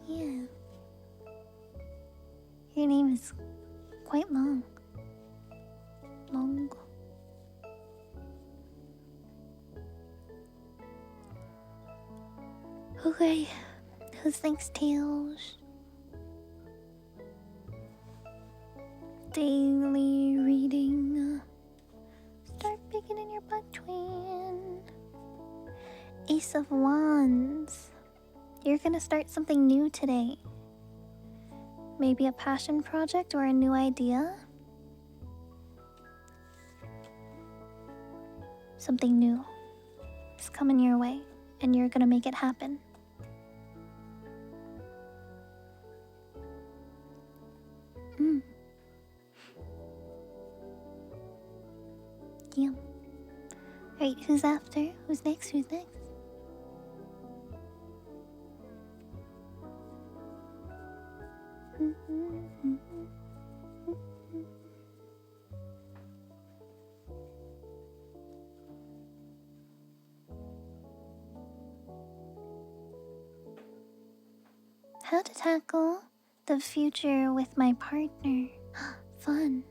Yeah. Your name is quite long. Long. Okay. Who's next, Tails? Daily reading. Start picking in your butt, twin. Ace of Wands. You're gonna start something new today. Maybe a passion project or a new idea. Something new is coming your way, and you're gonna make it happen. Yeah. Right, who's after? Who's next? Who's next? How to tackle the future with my partner. Fun.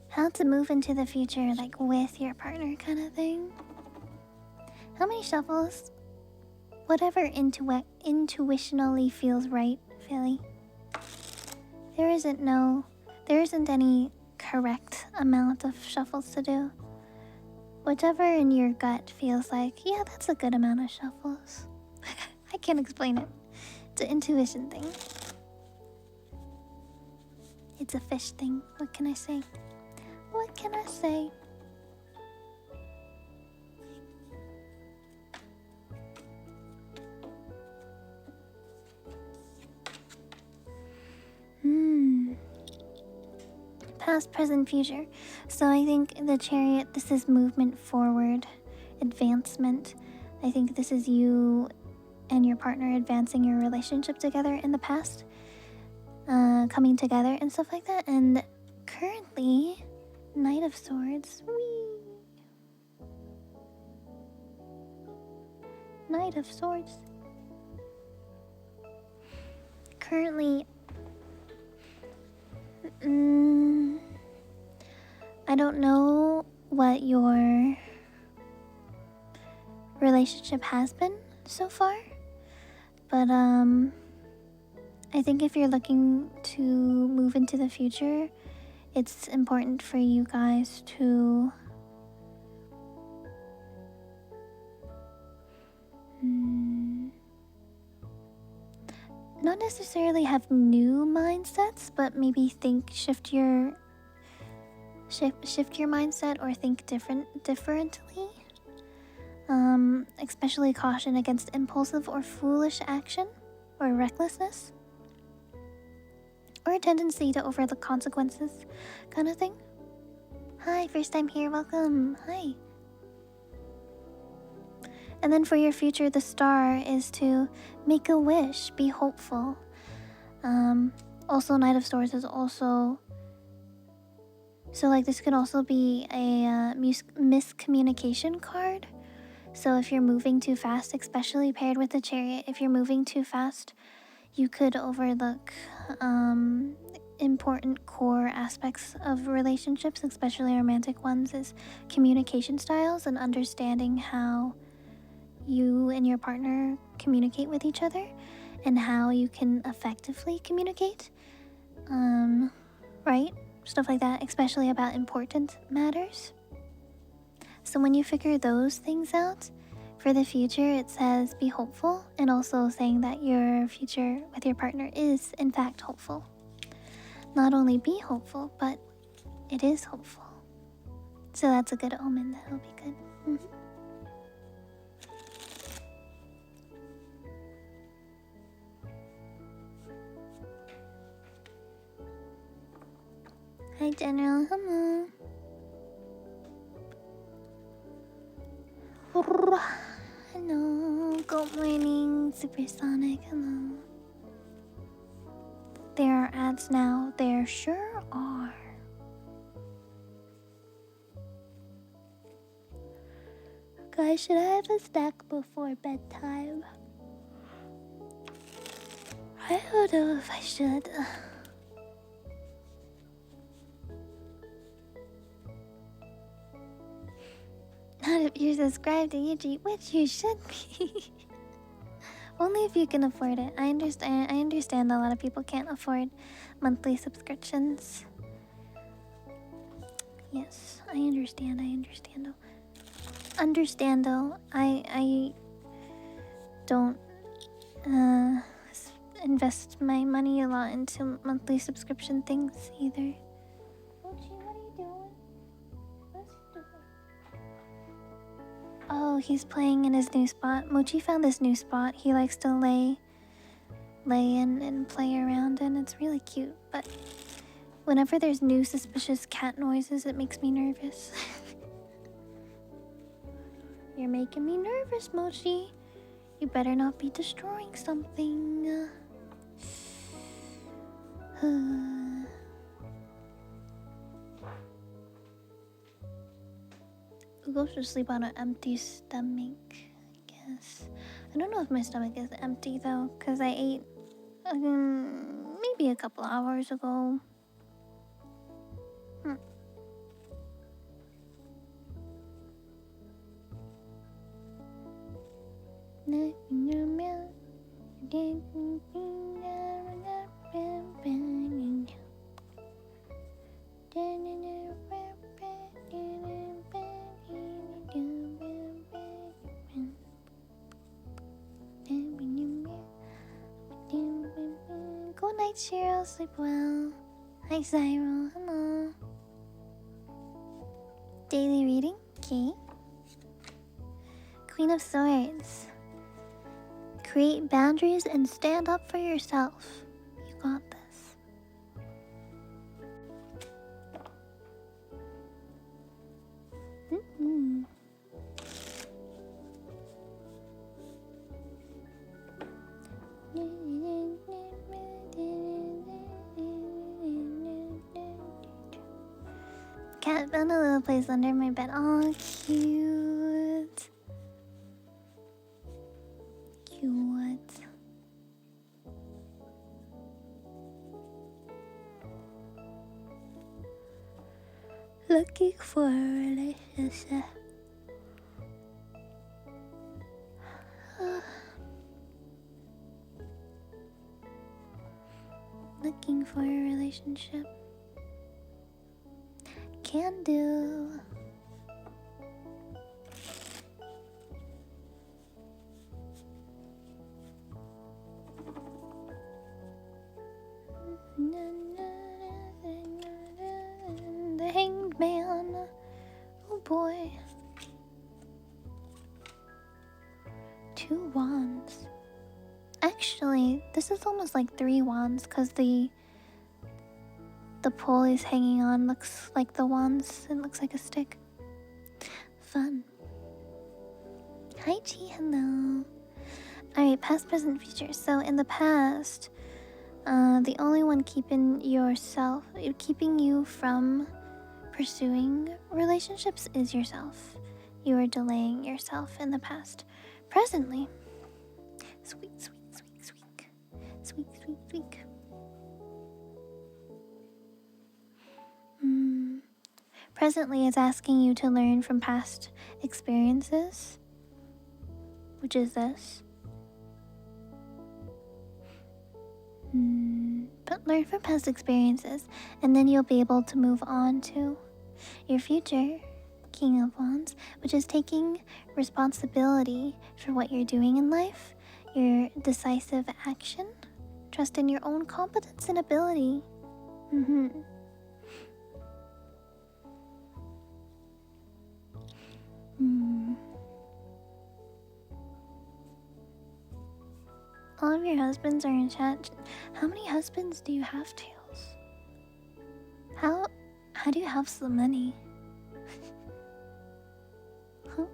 How to move into the future, like with your partner kind of thing. How many shuffles? Whatever intuitionally feels right, Philly. There isn't any correct amount of shuffles to do. Whichever in your gut feels like, yeah, that's a good amount of shuffles. I can't explain it. It's an intuition thing. It's a fish thing. What can I say? What can I say? Past, present, future. So I think the chariot, this is movement forward, advancement. I think this is you and your partner advancing your relationship together in the past, coming together and stuff like that. And currently, Knight of Swords. Whee! Knight of Swords. Currently, I don't know what your relationship has been so far, but I think if you're looking to move into the future, it's important for you guys to not necessarily have new mindsets, but maybe shift your mindset or think differently. Especially caution against impulsive or foolish action or recklessness, or a tendency to overlook consequences, kind of thing. Hi, first time here, welcome. Hi. And then for your future, the star is to make a wish, be hopeful. Also, Knight of Swords is also... So, like, this could also be a miscommunication card. So if you're moving too fast, especially paired with the chariot, if you're moving too fast, you could overlook important core aspects of relationships, especially romantic ones, is communication styles and understanding how you and your partner communicate with each other and how you can effectively communicate, right? Stuff like that, especially about important matters. So when you figure those things out, for the future it says be hopeful, and also saying that your future with your partner is in fact hopeful. Not only be hopeful, but it is hopeful. So that's a good omen, that'll be good. Hi General, hello. Hello, good morning, Supersonic, hello. There are ads now, there sure are. Guys, should I have a snack before bedtime? I don't know if I should. Not if you're subscribed to Yuchi, which you should be. Only if you can afford it. I understand a lot of people can't afford monthly subscriptions. Yes, I understand though. I don't invest my money a lot into monthly subscription things either. Mochi, what are you doing? What's he doing? Oh, he's playing in his new spot. Mochi found this new spot. He likes to lay in and play around, and it's really cute. But whenever there's new suspicious cat noises, it makes me nervous. You're making me nervous, Mochi. You better not be destroying something. Who goes to sleep on an empty stomach, I guess. I don't know if my stomach is empty though, because I ate maybe a couple hours ago. Good night, Shiro. Sleep well. Hi, Zyro. Hello. Daily reading. Okay. Queen of Swords. Create boundaries and stand up for yourself. You got this. Cat found a little place under my bed. Oh, cute. Cute. Looking for a relationship. Looking for a relationship. Can do. The Hanged Man. Oh boy. 2 wands. Actually, this is almost like 3 wands because the pole is hanging on looks like the wands. It looks like a stick. Fun. Hi Chi, hello. Alright, past, present, future. So in the past, the only one keeping you from pursuing relationships is yourself. You are delaying yourself in the past. Presently, sweet. Presently, it's asking you to learn from past experiences, which is this. But learn from past experiences, and then you'll be able to move on to your future, King of Wands, which is taking responsibility for what you're doing in life, your decisive action, trust in your own competence and ability. All of your husbands are in chat. How many husbands do you have, Tails? How do you have so many? Huh?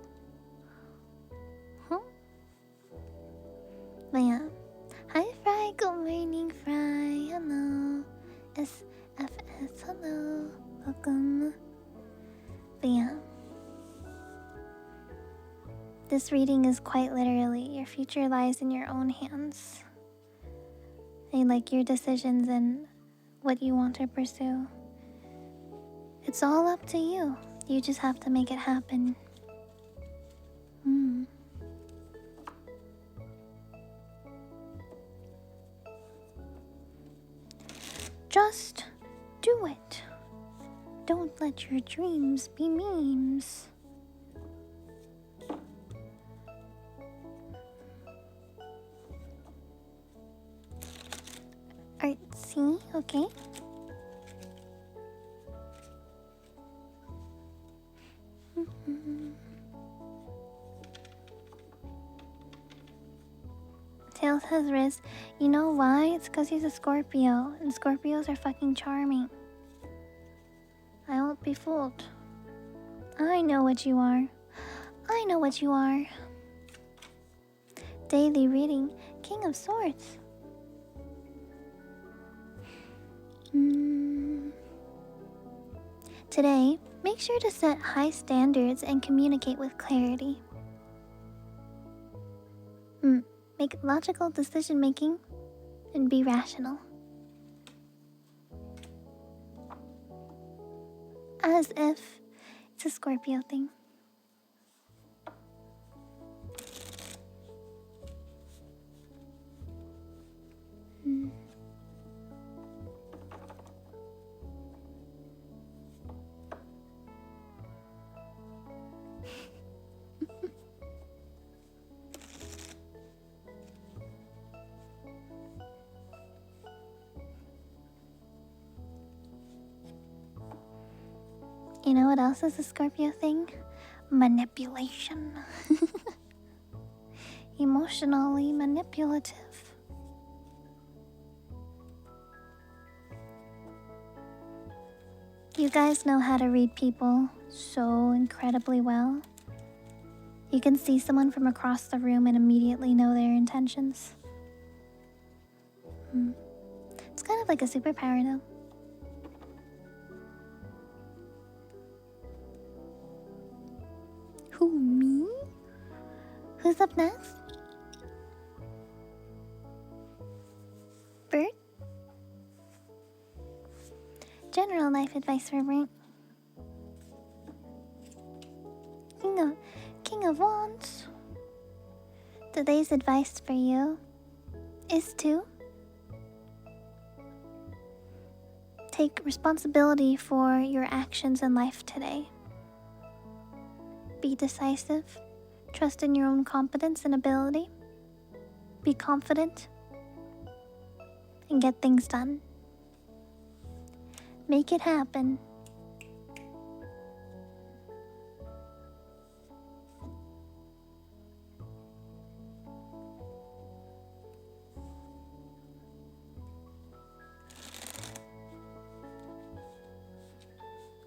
But yeah. Hi Fry, good morning Fry. Hello. SFS, hello. Welcome. But yeah. This reading is quite literally, your future lies in your own hands. And like your decisions and what you want to pursue. It's all up to you. You just have to make it happen. Just do it. Don't let your dreams be memes. Artsy, okay. Tails has Riz. You know why? It's because he's a Scorpio, and Scorpios are fucking charming. I won't be fooled. I know what you are. I know what you are. Daily reading, King of Swords. Today, make sure to set high standards and communicate with clarity. Make logical decision making and be rational. As if it's a Scorpio thing. You know what else is a Scorpio thing? Manipulation. Emotionally manipulative. You guys know how to read people so incredibly well. You can see someone from across the room and immediately know their intentions. It's kind of like a superpower, though. Who, me? Who's up next? Bert? General life advice for Bert. King of Wands. Today's advice for you is to take responsibility for your actions in life today. Be decisive. Trust in your own competence and ability. Be confident. And get things done. Make it happen.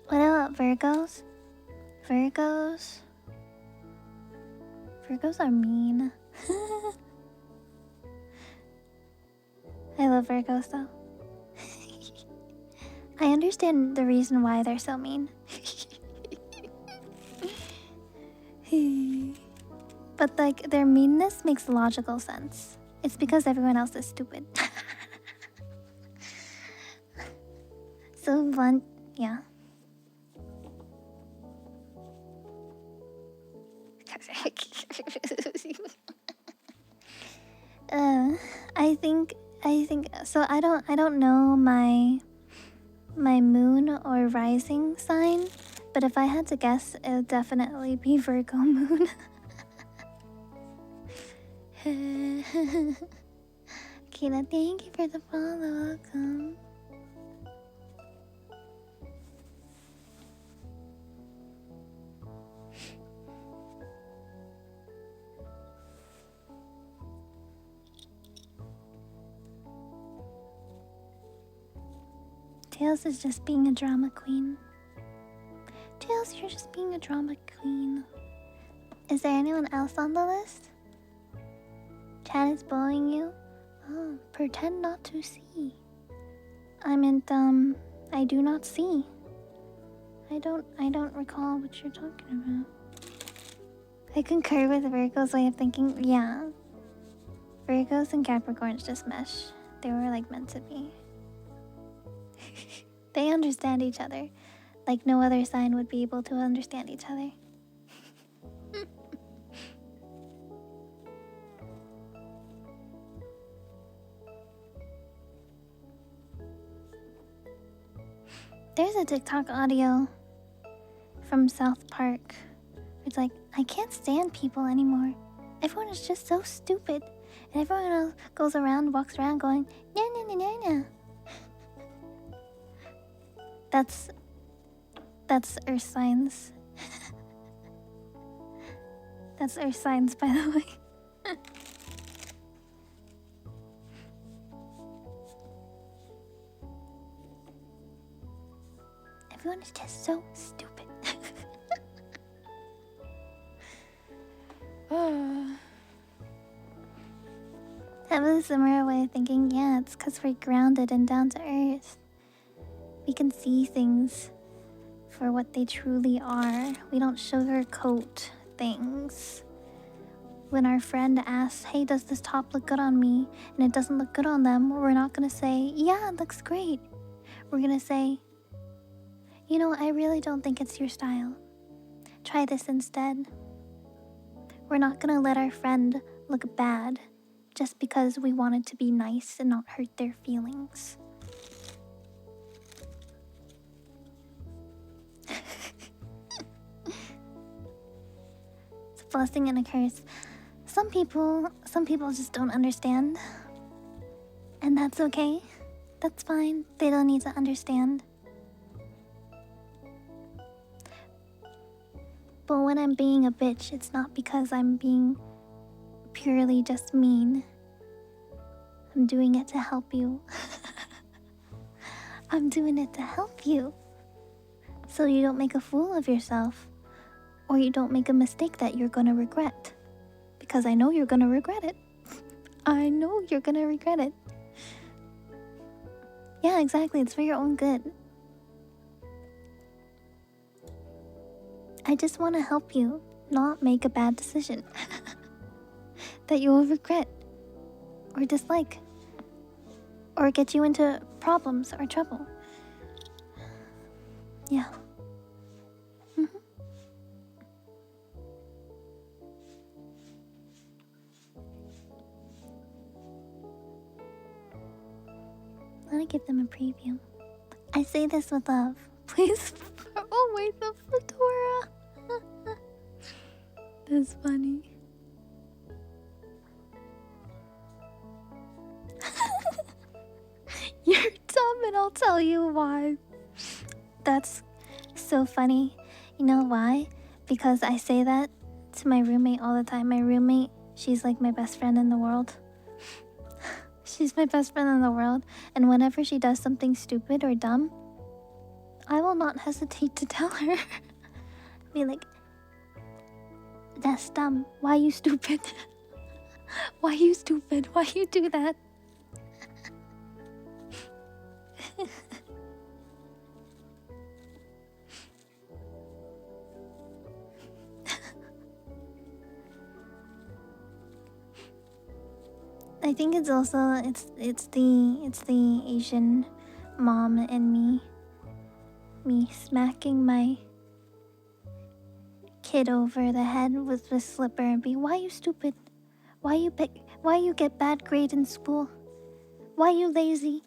What about Virgos? Virgos are mean. I love Virgos though. I understand the reason why they're so mean. But like their meanness makes logical sense. It's because everyone else is stupid. So blunt, yeah. I think so. I don't know my moon or rising sign, but if I had to guess, it would definitely be Virgo moon. Kina, thank you for the follow. Welcome. Tails is just being a drama queen. Tails, you're just being a drama queen. Is there anyone else on the list? Chad is bullying you? Oh, pretend not to see. I meant, I do not see. I don't recall what you're talking about. I concur with Virgo's way of thinking. Yeah. Virgos and Capricorns just mesh. They were like meant to be. They understand each other like no other sign would be able to understand each other. There's a TikTok audio from South Park. It's like, I can't stand people anymore. Everyone is just so stupid. And everyone else goes around, walks around going, na na na na na. That's Earth signs. That's Earth signs, by the way. Everyone is just so stupid. I have a similar way of thinking. Yeah, it's because we're grounded and down to earth. We can see things for what they truly are. We don't sugarcoat things. When our friend asks, hey, does this top look good on me? And it doesn't look good on them, we're not gonna say, yeah, it looks great. We're gonna say, you know, I really don't think it's your style. Try this instead. We're not gonna let our friend look bad just because we wanted to be nice and not hurt their feelings. It's a blessing and a curse. Some people just don't understand. And that's okay. That's fine. They don't need to understand. But when I'm being a bitch, it's not because I'm being purely just mean. I'm doing it to help you. I'm doing it to help you. So you don't make a fool of yourself. Or you don't make a mistake that you're gonna regret. Because I know you're gonna regret it. I know you're gonna regret it. Yeah, exactly. It's for your own good. I just want to help you not make a bad decision that you will regret or dislike or get you into problems or trouble. Yeah. Let me give them a preview. I say this with love. Please. Oh, wait, the fedora. That's funny. You're dumb, and I'll tell you why. That's so funny. You know why? Because I say that to my roommate all the time. My roommate, she's like my best friend in the world. She's my best friend in the world. And whenever she does something stupid or dumb, I will not hesitate to tell her. Be like, that's dumb. Why you stupid? Why you stupid? Why you do that? I think it's also it's the Asian mom in me smacking my kid over the head with the slipper and be, why you stupid? Why you get bad grade in school? Why you lazy?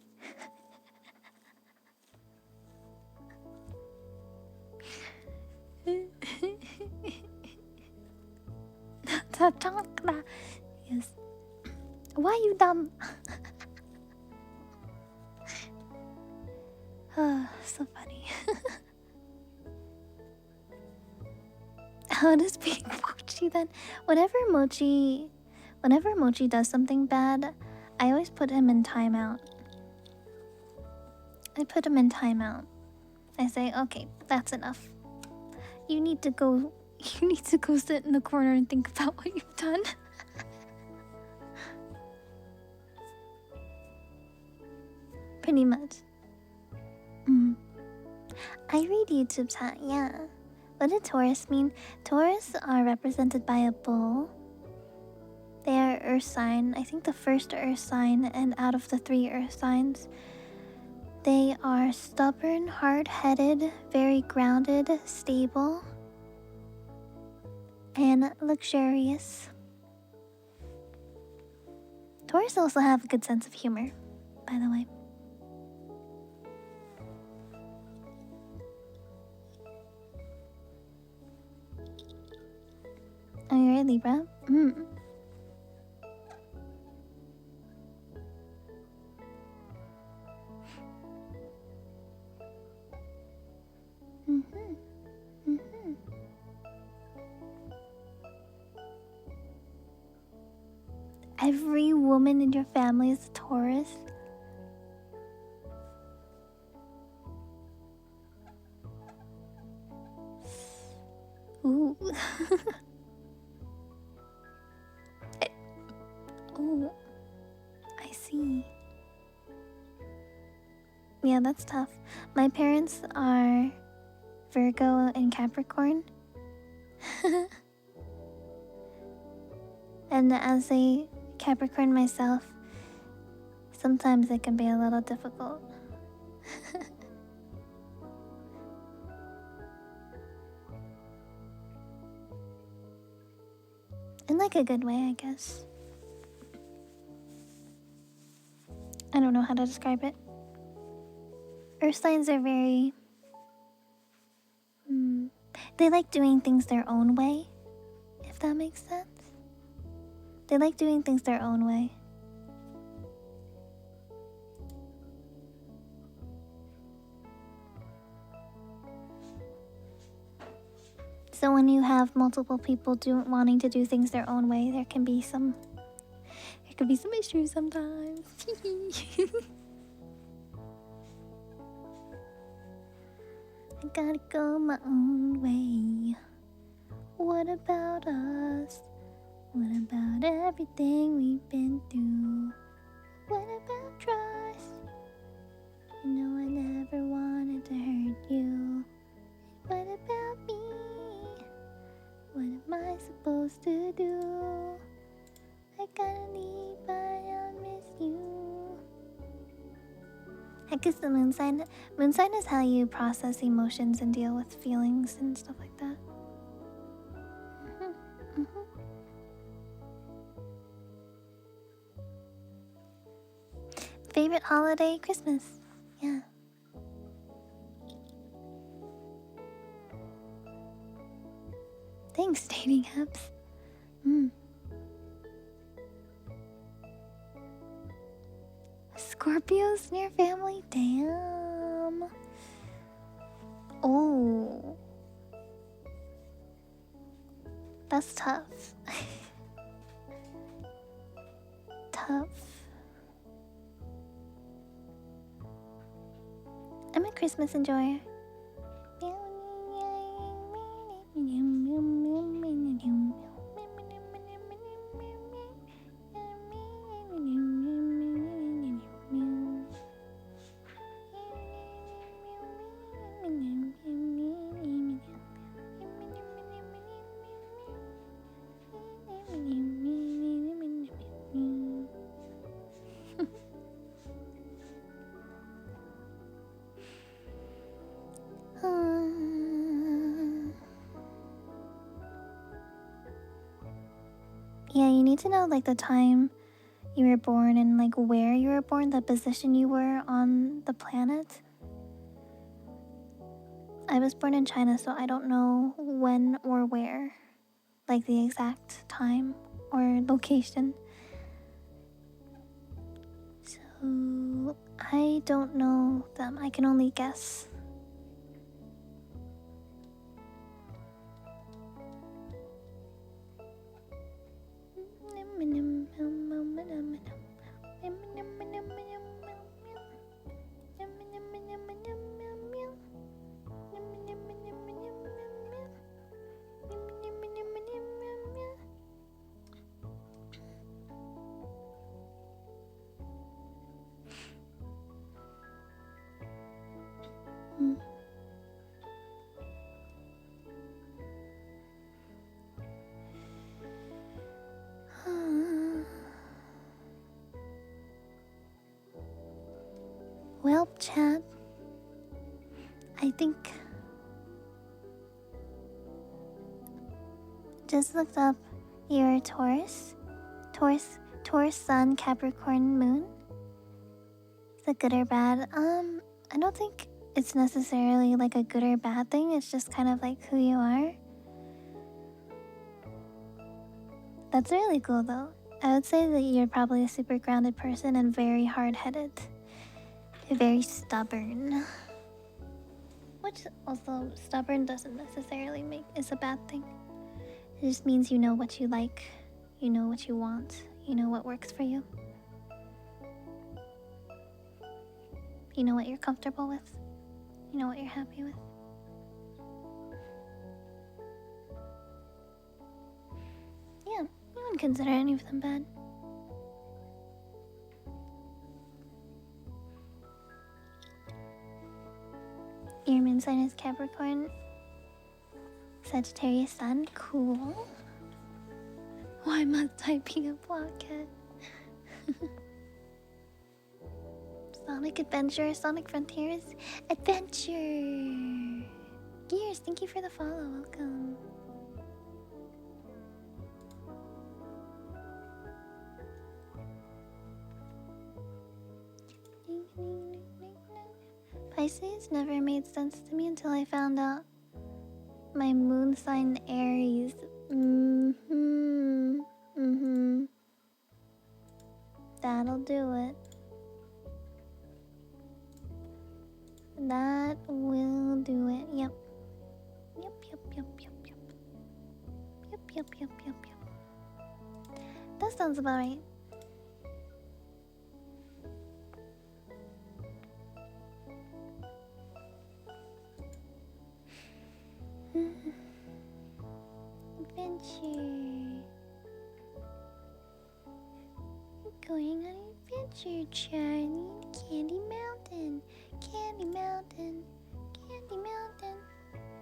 Yes. Why you dumb? So funny. How does being Mochi then? Whenever Mochi does something bad, I always put him in timeout. I put him in timeout. I say, okay, that's enough. You need to go sit in the corner and think about what you've done. Pretty much. I read YouTube chat, yeah. What did Taurus mean? Taurus are represented by a bull. They are earth sign. I think the first earth sign, and out of the 3 earth signs, they are stubborn, hard-headed, very grounded, stable, and luxurious. Taurus also have a good sense of humor, by the way. Are you ready, Libra? Every woman in your family is a Taurus? Ooh. Oh, I see. Yeah, that's tough. My parents are Virgo and Capricorn. And as a Capricorn myself, sometimes it can be a little difficult. In like a good way, I guess. I don't know how to describe it. Earth signs are very... they like doing things their own way, if that makes sense. They like doing things their own way. So when you have multiple people wanting to do things their own way, there can be some issues sometimes. I gotta go my own way. What about us? What about everything we've been through? What about trust? You know I never wanted to hurt you. What about me? What am I supposed to do? I gotta leave, but I'll miss you. Heck is the moon sign. Moon sign is how you process emotions and deal with feelings and stuff like that. Favorite holiday? Christmas. Yeah. Thanks, dating apps. Scorpios in your family? Damn. Oh. That's tough. Tough. I'm a Christmas enjoyer. Yeah, you need to know like the time you were born and like where you were born, the position you were on the planet. I was born in China, so I don't know when or where, like the exact time or location. So I don't know them. I can only guess. Well, chat, I think just looked up your Taurus Sun, Capricorn Moon. Is it good or bad? I don't think it's necessarily like a good or bad thing. It's just kind of like who you are. That's really cool though. I would say that you're probably a super grounded person and very hard-headed. Very stubborn. Which also, stubborn doesn't necessarily make is a bad thing. It just means you know what you like, you know what you want, you know what works for you. You know what you're comfortable with. You know what you're happy with. Yeah, you wouldn't consider any of them bad. Your moon sign is Capricorn. Sagittarius Sun, cool. Why must I be a blockhead? Sonic Adventure, Sonic Frontiers, Adventure! Gears, thank you for the follow, welcome. Pisces never made sense to me until I found out my moon sign Aries. That'll do it. That will do it. Yep. Yep. yup, yup, yup, yup. That sounds about right. Adventure. Going on an adventure, Charlie. Candy Mountain. Candy Mountain. Candy Mountain.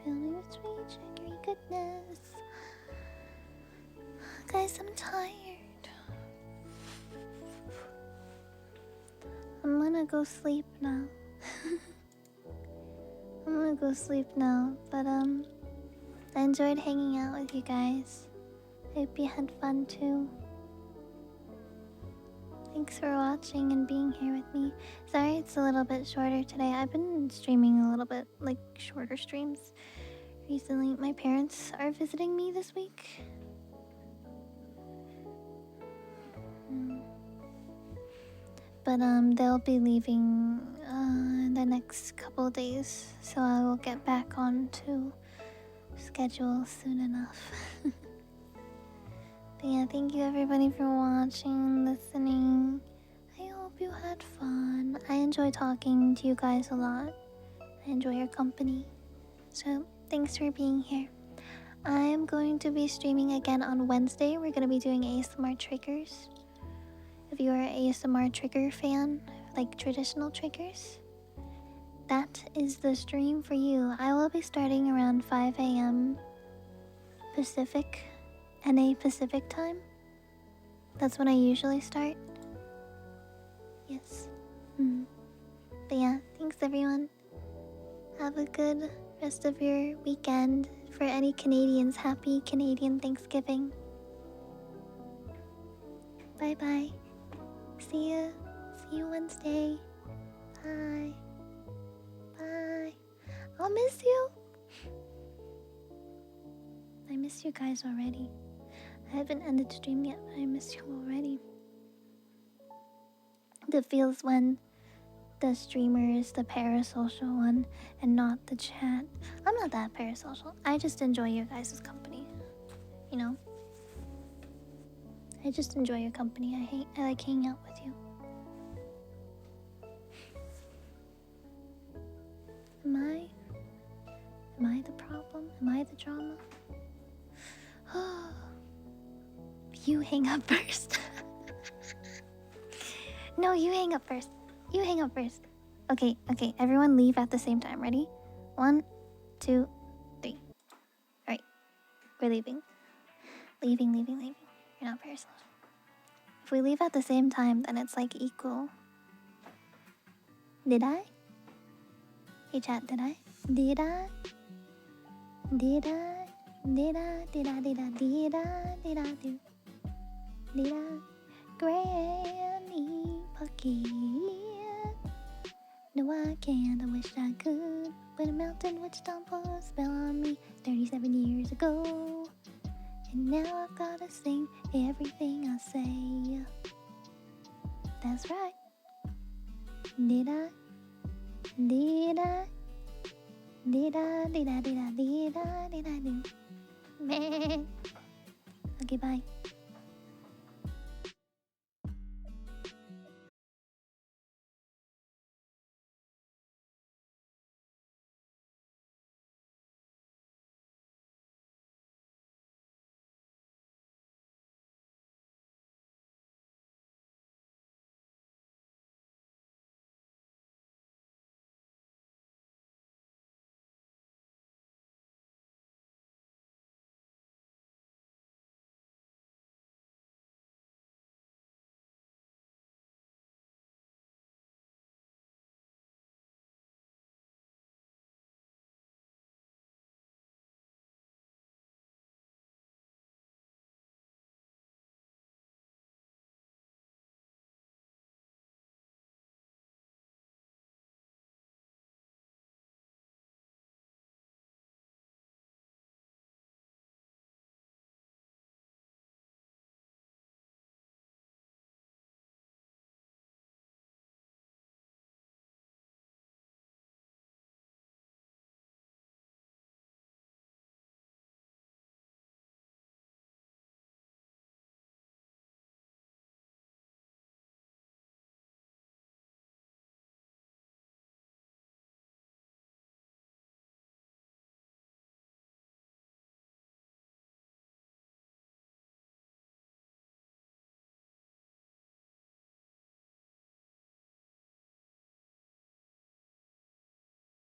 Filling with sweet, sugary goodness. Guys, I'm tired. I'm gonna go sleep now. I'm gonna go sleep now, but I enjoyed hanging out with you guys. I hope you had fun too. Thanks for watching and being here with me. Sorry it's a little bit shorter today. I've been streaming a little bit, like, shorter streams recently. My parents are visiting me this week. But they'll be leaving in the next couple days, so I will get back on to schedule soon enough. But yeah, thank you everybody for watching, listening. I hope you had fun. I enjoy talking to you guys a lot. I enjoy your company. So thanks for being here. I am going to be streaming again on Wednesday. We're going to be doing ASMR triggers. If you are an ASMR trigger fan, like traditional triggers, that is the stream for you. I will be starting around 5 a.m. Pacific, NA Pacific time. That's when I usually start. Yes. But yeah, thanks everyone. Have a good rest of your weekend. For any Canadians, happy Canadian Thanksgiving. Bye bye. See you Wednesday. Bye. Bye. I'll miss you. I miss you guys already. I haven't ended stream yet, but I miss you already. The feels when the streamer is the parasocial one and not the chat. I'm not that parasocial. I just enjoy your guys' company. You know? I just enjoy your company. I like hanging out with you. Am I the problem? Am I the drama? You hang up first. No, you hang up first. You hang up first. Okay, everyone leave at the same time. Ready? 1, 2, 3. Alright, we're leaving. Leaving. You're not parasocial. If we leave at the same time, then it's like equal. Did I? Hey chat, did I? Did I? Did I? Did I? Did I? Did I? Did I? Did I do? Did I? Granny Pucky. No, I can't. I wish I could. When a mountain witch stomp a spell on me 37 years ago. And now I've gotta sing everything I say. That's right. Did I? Did I? Did I? Did I? Did I? Did I? Did I do? Meh. Okay, bye.